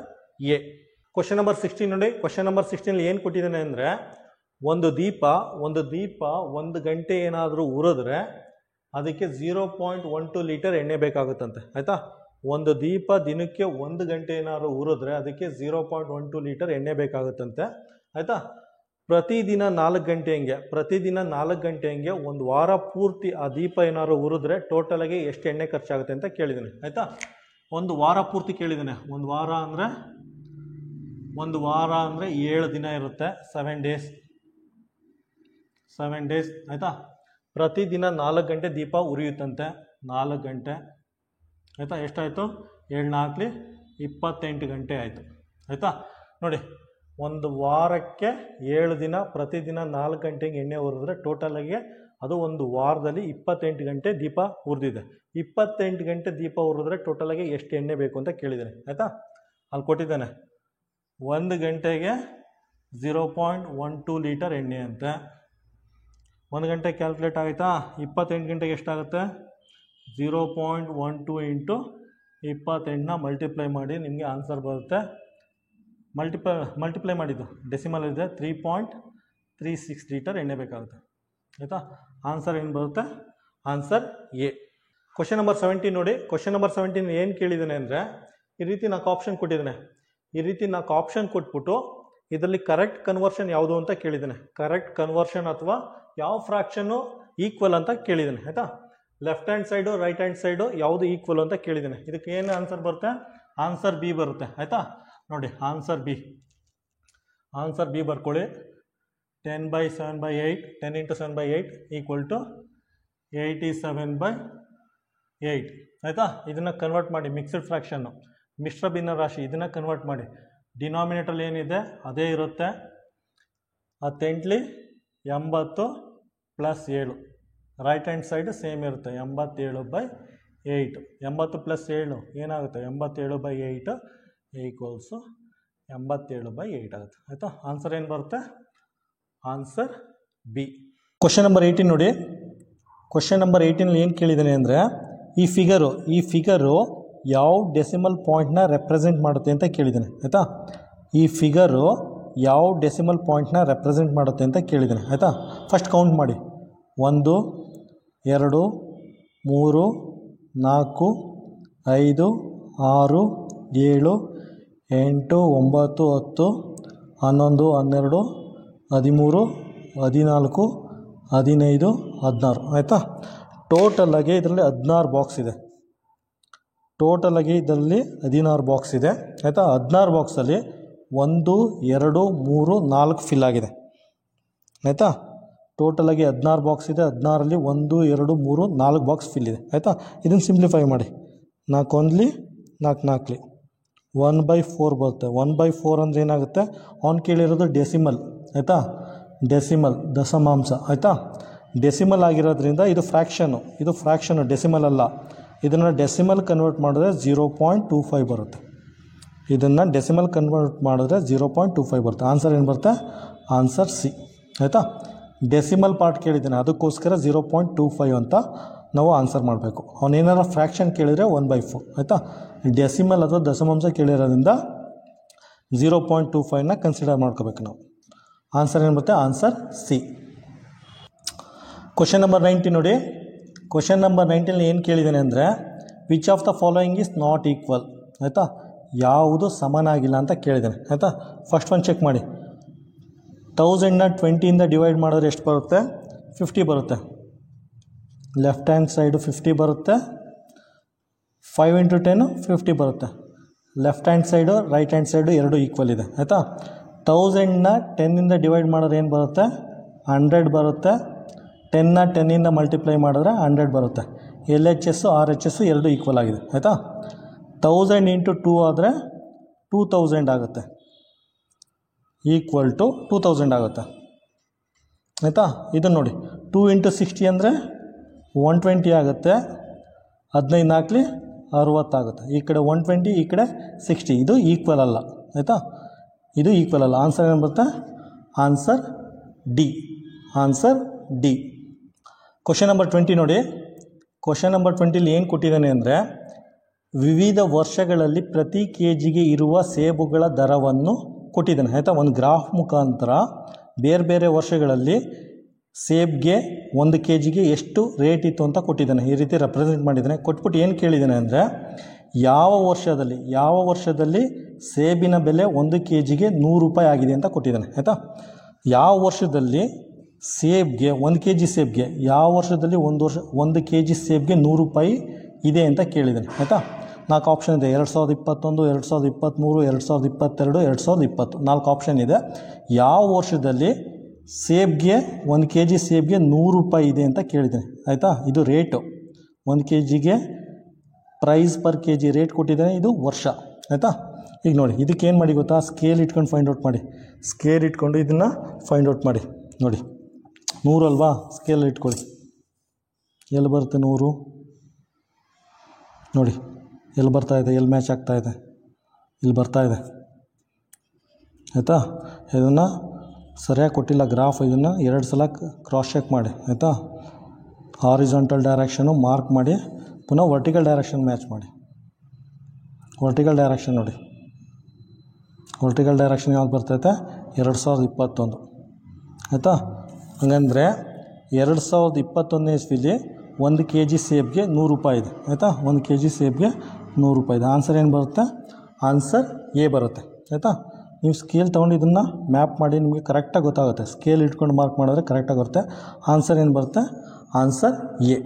A. ಕ್ವಶನ್ ನಂಬರ್ 16 ನೋಡಿ. ಕ್ವಶನ್ ನಂಬರ್ 16 ಏನು ಕೊಟ್ಟಿದ್ದಾನೆ ಅಂದರೆ, ಒಂದು ದೀಪ 1 ಗಂಟೆ ಏನಾದರೂ ಉರಿದ್ರೆ ಅದಕ್ಕೆ 0.12 ಲೀಟರ್ ಎಣ್ಣೆ ಬೇಕಾಗುತ್ತಂತೆ. ಆಯಿತಾ? ಒಂದು ದೀಪ ದಿನಕ್ಕೆ 1 ಗಂಟೆ ಏನಾದರೂ ಉರಿದ್ರೆ ಅದಕ್ಕೆ 0.12 ಲೀಟರ್ ಎಣ್ಣೆ ಬೇಕಾಗುತ್ತಂತೆ. ಆಯಿತಾ? ಪ್ರತಿದಿನ 4 ಗಂಟೆ ಹಂಗೆ ಒಂದು ವಾರ ಪೂರ್ತಿ ಆ ದೀಪ ಏನಾದ್ರು ಉರಿದ್ರೆ ಟೋಟಲಾಗಿ ಎಷ್ಟು ಎಣ್ಣೆ ಖರ್ಚಾಗುತ್ತೆ ಅಂತ ಕೇಳಿದ್ದಾನೆ. ಆಯಿತಾ? ಒಂದು ವಾರ ಪೂರ್ತಿ ಕೇಳಿದ್ದಾನೆ. ಒಂದು ವಾರ ಅಂದರೆ 7 ದಿನ ಇರುತ್ತೆ, 7 ಡೇಸ್. ಆಯಿತಾ? ಪ್ರತಿದಿನ 4 ಗಂಟೆ ದೀಪ ಉರಿಯುತ್ತಂತೆ. 4 ಗಂಟೆ. ಆಯಿತಾ? ಎಷ್ಟಾಯಿತು? 7 4 28 ಗಂಟೆ ಆಯಿತು. ಆಯಿತಾ? ನೋಡಿ, ಒಂದು ವಾರಕ್ಕೆ 7 ದಿನ, ಪ್ರತಿದಿನ 4 ಗಂಟೆಗೆ ಎಣ್ಣೆ ಉರಿದ್ರೆ ಟೋಟಲಾಗಿ ಅದು ಒಂದು ವಾರದಲ್ಲಿ 28 ಗಂಟೆ ದೀಪ ಉರಿದಿದೆ. 28 ಗಂಟೆ ದೀಪ ಉರಿದ್ರೆ ಟೋಟಲಾಗಿ ಎಷ್ಟು ಎಣ್ಣೆ ಬೇಕು ಅಂತ ಕೇಳಿದ್ದಾನೆ. ಆಯಿತಾ? ಅಲ್ಲಿ ಕೊಟ್ಟಿದ್ದಾನೆ 1 ಗಂಟೆಗೆ 0.12 ಲೀಟರ್ ಎಣ್ಣೆ ಅಂತೆ. 1 ಗಂಟೆ ಕ್ಯಾಲ್ಕುಲೇಟ್ ಆಯಿತಾ? 28 ಗಂಟೆಗೆ ಎಷ್ಟಾಗುತ್ತೆ? 0.12 ಇಂಟು 28ನ ಮಲ್ಟಿಪ್ಲೈ ಮಾಡಿ ನಿಮಗೆ ಆನ್ಸರ್ ಬರುತ್ತೆ. ಮಲ್ಟಿಪ್ಲೈ ಮಾಡಿದ್ದು ಡೆಸಿಮಲ್ ಇದೆ, 3.36 ಲೀಟರ್ ಎಣ್ಣೆ ಬೇಕಾಗುತ್ತೆ. ಆಯಿತಾ? ಆನ್ಸರ್ ಏನು ಬರುತ್ತೆ? Answer A. ಕ್ವಶನ್ ನಂಬರ್ 17 ನೋಡಿ. ಕ್ವಶನ್ ನಂಬರ್ 17 ಏನು ಕೇಳಿದ್ದಾನೆ ಅಂದರೆ, ಈ ರೀತಿ ನಾಲ್ಕು ಆಪ್ಷನ್ ಕೊಟ್ಟಿದ್ದಾನೆ. ಈ ರೀತಿ ನಾಲ್ಕು ಆಪ್ಷನ್ ಕೊಟ್ಬಿಟ್ಟು ಇದರಲ್ಲಿ ಕರೆಕ್ಟ್ ಕನ್ವರ್ಷನ್ ಯಾವುದು ಅಂತ ಕೇಳಿದ್ದಾನೆ. ಕರೆಕ್ಟ್ ಕನ್ವರ್ಷನ್ ಅಥವಾ ಯಾವ ಫ್ರಾಕ್ಷನ್ನು ಈಕ್ವಲ್ ಅಂತ ಕೇಳಿದ್ದಾನೆ. ಆಯಿತಾ? Left hand side, right hand side ಯಾವುದು ಈಕ್ವಲ್ ಅಂತ ಕೇಳಿದ್ದಾನೆ. ಇದಕ್ಕೆ ಏನು ಆನ್ಸರ್ ಬರುತ್ತೆ? ಆನ್ಸರ್ ಬಿ ಬರುತ್ತೆ. ಆಯಿತಾ? ನೋಡಿ, ಆನ್ಸರ್ ಬಿ ಬರ್ಕೊಳ್ಳಿ. 10/7/8, 10 × 7/8 = 87/8. ಆಯಿತಾ? ಇದನ್ನು ಕನ್ವರ್ಟ್ ಮಾಡಿ ಮಿಕ್ಸ್ಡ್ ಫ್ರಾಕ್ಷನ್ನು, ಮಿಶ್ರ ಭಿನ್ನರಾಶಿ, ಇದನ್ನು ಕನ್ವರ್ಟ್ ಮಾಡಿ. ಡಿನಾಮಿನೇಟ್ರಲ್ಲಿ ಏನಿದೆ ಅದೇ ಇರುತ್ತೆ. 10 80 + 7. ರೈಟ್ ಹ್ಯಾಂಡ್ ಸೈಡ್ ಸೇಮ್ ಇರುತ್ತೆ, 87/8. 80 + 7 ಏನಾಗುತ್ತೆ? 87/8 = 87/8 ಆಗುತ್ತೆ. ಆಯಿತಾ? ಆನ್ಸರ್ ಏನು ಬರುತ್ತೆ? Answer B. ಕ್ವಶನ್ ನಂಬರ್ 18 ನೋಡಿ. ಕ್ವಶನ್ ನಂಬರ್ 18 ಏನು ಕೇಳಿದ್ದಾನೆ ಅಂದರೆ, ಈ ಫಿಗರು ಯಾವ ಡೆಸಿಮಲ್ ಪಾಯಿಂಟ್ನ ರೆಪ್ರೆಸೆಂಟ್ ಮಾಡುತ್ತೆ ಅಂತ ಕೇಳಿದ್ದಾನೆ. ಆಯಿತಾ? ಈ ಫಿಗರು ಯಾವ ಡೆಸಿಮಲ್ ಪಾಯಿಂಟ್ನ ರೆಪ್ರೆಸೆಂಟ್ ಮಾಡುತ್ತೆ ಅಂತ ಕೇಳಿದ್ದೀನಿ ಆಯಿತಾ. ಫಸ್ಟ್ ಕೌಂಟ್ ಮಾಡಿ. 1 2 3 4 5 6 7 8 9 10 11 12 13 14 15 16 ಆಯಿತಾ. ಟೋಟಲಾಗಿ ಇದರಲ್ಲಿ 16 ಬಾಕ್ಸ್ ಇದೆ. ಟೋಟಲಾಗಿ ಇದರಲ್ಲಿ 16 ಬಾಕ್ಸ್ ಇದೆ ಆಯಿತಾ. 16 ಬಾಕ್ಸಲ್ಲಿ 1 2 3 4 ಫಿಲ್ ಆಗಿದೆ ಆಯಿತಾ. ಟೋಟಲಾಗಿ 16 ಬಾಕ್ಸ್ ಇದೆ. 16ರಲ್ಲಿ 1 2 3 4 ಬಾಕ್ಸ್ ಫಿಲ್ ಇದೆ ಆಯಿತಾ. ಇದನ್ನು ಸಿಂಪ್ಲಿಫೈ ಮಾಡಿ. 4 1 4 4 1/4 ಬರುತ್ತೆ. 1/4 ಅಂದರೆ ಏನಾಗುತ್ತೆ, ಅವ್ನು ಕೇಳಿರೋದು ಡೆಸಿಮಲ್ ಆಯಿತಾ. ಡೆಸಿಮಲ್ ದಶಮಾಂಶ ಆಯಿತಾ. ಡೆಸಿಮಲ್ ಆಗಿರೋದ್ರಿಂದ ಇದು ಫ್ರ್ಯಾಕ್ಷನು ಡೆಸಿಮಲ್ ಅಲ್ಲ. ಇದನ್ನು ಡೆಸಿಮಲ್ ಕನ್ವರ್ಟ್ ಮಾಡಿದ್ರೆ 0.25 ಬರುತ್ತೆ. ಇದನ್ನು ಡೆಸಿಮಲ್ ಕನ್ವರ್ಟ್ ಮಾಡಿದ್ರೆ 0.25 ಬರುತ್ತೆ. ಆನ್ಸರ್ ಏನು ಬರುತ್ತೆ? ಆನ್ಸರ್ ಸಿ ಆಯಿತಾ. ಡೆಸಿಮಲ್ ಪಾರ್ಟ್ ಕೇಳಿದ್ದಾನೆ, ಅದಕ್ಕೋಸ್ಕರ 0.25 ಅಂತ ನಾವು ಆನ್ಸರ್ ಮಾಡಬೇಕು. ಅವನೇನಾರ ಫ್ರ್ಯಾಕ್ಷನ್ ಕೇಳಿದರೆ 1/4 ಆಯಿತಾ. ಡೆಸಿಮಲ್ ಅಥವಾ ದಶಮಾಂಶ ಕೇಳಿರೋದ್ರಿಂದ 0.25ನ ಕನ್ಸಿಡರ್ ಮಾಡ್ಕೋಬೇಕು ನಾವು. ಆನ್ಸರ್ ಏನು ಬರುತ್ತೆ? Answer C. ಕ್ವಶನ್ ನಂಬರ್ 19 ನೋಡಿ. ಕ್ವಶನ್ ನಂಬರ್ 19 ಏನು ಕೇಳಿದ್ದಾನೆ ಅಂದರೆ, which of the following is not equal ಆಯಿತಾ. ಯಾವುದು ಸಮನಾಗಿಲ್ಲ ಅಂತ ಕೇಳಿದ್ದಾನೆ ಆಯಿತಾ. ಫಸ್ಟ್ ಒಂದು ಚೆಕ್ ಮಾಡಿ. 1000ನ 20ಇಂದ ಡಿವೈಡ್ ಮಾಡಿದ್ರೆ ಎಷ್ಟು ಬರುತ್ತೆ? 50 ಬರುತ್ತೆ. ಲೆಫ್ಟ್ ಹ್ಯಾಂಡ್ ಸೈಡು 50 ಬರುತ್ತೆ. 5 × 10 50 ಬರುತ್ತೆ. Left hand side right hand side ಎರಡು ಈಕ್ವಲ್ ಇದೆ ಆಯಿತಾ. 1000ನ 10ಇಂದ ಡಿವೈಡ್ ಮಾಡಿದ್ರೆ ಏನು ಬರುತ್ತೆ? 100 ಬರುತ್ತೆ. 10ನ 10ಇಂದ ಮಲ್ಟಿಪ್ಲೈ ಮಾಡಿದ್ರೆ 100 ಬರುತ್ತೆ. LHS RHS ಎರಡು ಈಕ್ವಲ್ ಆಗಿದೆ ಆಯಿತಾ. 1000 × 2 ಆದರೆ 2000 ಆಗುತ್ತೆ. ಈಕ್ವಲ್ ಟು 2000 ಆಗುತ್ತೆ ಆಯಿತಾ. ಇದನ್ನು ನೋಡಿ. 2 × 60 ಅಂದರೆ 120 ಆಗುತ್ತೆ. 15 4 60 ಆಗುತ್ತೆ. ಈ ಕಡೆ 120, ಈ ಕಡೆ 60. ಇದು ಈಕ್ವಲ್ ಅಲ್ಲ ಆಯಿತಾ. ಇದು ಈಕ್ವಲ್ ಅಲ್ಲ. ಆನ್ಸರ್ ಏನು ಬರುತ್ತೆ? Answer D. Answer D. Question number 20 ನೋಡಿ. ಕ್ವಶನ್ ನಂಬರ್ 20 ಏನು ಕೊಟ್ಟಿದ್ದಾನೆ ಅಂದರೆ, ವಿವಿಧ ವರ್ಷಗಳಲ್ಲಿ ಪ್ರತಿ ಕೆಜಿಗೆ ಇರುವ ಸೇಬುಗಳ ದರವನ್ನು ಕೊಟ್ಟಿದ್ದಾನೆ ಆಯಿತಾ. ಒಂದು ಗ್ರಾಫ್ ಮುಖಾಂತರ ಬೇರೆ ಬೇರೆ ವರ್ಷಗಳಲ್ಲಿ ಸೇಬ್ಗೆ 1 ಕೆಜಿಗೆ ಎಷ್ಟು ರೇಟ್ ಇತ್ತು ಅಂತ ಕೊಟ್ಟಿದ್ದಾನೆ. ಈ ರೀತಿ ರೆಪ್ರೆಸೆಂಟ್ ಮಾಡಿದ್ದಾನೆ. ಕೊಟ್ಬಿಟ್ಟು ಏನು ಕೇಳಿದ್ದಾನೆ ಅಂದರೆ, ಯಾವ ವರ್ಷದಲ್ಲಿ ಸೇಬಿನ ಬೆಲೆ 1 ಕೆಜಿಗೆ 100 ರೂಪಾಯಿ ಆಗಿದೆ ಅಂತ ಕೊಟ್ಟಿದ್ದಾನೆ ಆಯಿತಾ. ಯಾವ ವರ್ಷದಲ್ಲಿ ಸೇಬ್ಗೆ 1 ಕೆಜಿ ಸೇಬ್ಗೆ ಯಾವ ವರ್ಷದಲ್ಲಿ 1 ಕೆಜಿ ಸೇಬ್ಗೆ 100 ರೂಪಾಯಿ ಇದೆ ಅಂತ ಕೇಳಿದ್ದಾನೆ ಆಯಿತಾ. 4 ಆಪ್ಷನ್ ಇದೆ. 2021, 2023, 2022, 2020 4 ಆಪ್ಷನ್ ಇದೆ. ಯಾವ ವರ್ಷದಲ್ಲಿ ಸೇಬ್ಗೆ 1 ಕೆಜಿ ಸೇಬ್ಗೆ 100 ರೂಪಾಯಿ ಇದೆ ಅಂತ ಕೇಳಿದ್ದಾನೆ ಆಯಿತಾ. ಇದು ರೇಟು. 1 ಕೆಜಿಗೆ ಪ್ರೈಸ್ ಪರ್ ಕೆಜಿ ರೇಟ್ ಕೊಟ್ಟಿದ್ದಾನೆ. ಇದು ವರ್ಷ ಆಯಿತಾ. ಈಗ ನೋಡಿ, ಇದಕ್ಕೆ ಏನು ಮಾಡಿ ಗೊತ್ತಾ, ಸ್ಕೇಲ್ ಇಟ್ಕೊಂಡು ಫೈಂಡ್ ಔಟ್ ಮಾಡಿ. ಸ್ಕೇಲ್ ಇಟ್ಕೊಂಡು ಇದನ್ನು ಫೈಂಡ್ ಔಟ್ ಮಾಡಿ. ನೋಡಿ 100 ಅಲ್ವಾ, ಸ್ಕೇಲ್ ಇಟ್ಕೊಳ್ಳಿ. ಎಲ್ಲಿ ಬರುತ್ತೆ 100? ನೋಡಿ ಎಲ್ಲಿ ಬರ್ತಾಯಿದೆ, ಎಲ್ಲಿ ಮ್ಯಾಚ್ ಆಗ್ತಾಯಿದೆ, ಇಲ್ಲಿ ಬರ್ತಾಯಿದೆ ಆಯಿತಾ. ಇದನ್ನು ಸರಿಯಾಗಿ ಕೊಟ್ಟಿಲ್ಲ ಗ್ರಾಫ್. ಇದನ್ನು 2 ಸಲ ಕ್ರಾಸ್ ಚೆಕ್ ಮಾಡಿ ಆಯಿತಾ. ಹಾರಿಜಾಂಟಲ್ ಡೈರೆಕ್ಷನು ಮಾರ್ಕ್ ಮಾಡಿ, ಪುನಃ ವರ್ಟಿಕಲ್ ಡೈರೆಕ್ಷನ್ ಮ್ಯಾಚ್ ಮಾಡಿ. ವರ್ಟಿಕಲ್ ಡೈರೆಕ್ಷನ್ ನೋಡಿ. ವರ್ಟಿಕಲ್ ಡೈರೆಕ್ಷನ್ ಯಾವ್ದು ಬರ್ತೈತೆ? 2021 ಆಯಿತಾ. ಹಾಗಂದರೆ 2021ನೇ ಇಸ್ವಿಲಿ 1 ಕೆಜಿ ಸೇಬ್ಗೆ 100 ರೂಪಾಯಿ ಇದೆ ಆಯಿತಾ. 1 ಕೆಜಿ ಸೇಬ್ಗೆ 100 ರೂಪಾಯಿ ಇದೆ. ಆನ್ಸರ್ ಏನು ಬರುತ್ತೆ? ಆನ್ಸರ್ ಎ ಬರುತ್ತೆ ಆಯಿತಾ. ನೀವು ಸ್ಕೇಲ್ ತೊಗೊಂಡು ಇದನ್ನು ಮ್ಯಾಪ್ ಮಾಡಿ, ನಿಮಗೆ ಕರೆಕ್ಟಾಗಿ ಗೊತ್ತಾಗುತ್ತೆ. ಸ್ಕೇಲ್ ಇಟ್ಕೊಂಡು ಮಾರ್ಕ್ ಮಾಡಿದ್ರೆ ಕರೆಕ್ಟಾಗಿ ಬರುತ್ತೆ. ಆನ್ಸರ್ ಏನು ಬರುತ್ತೆ? Answer A.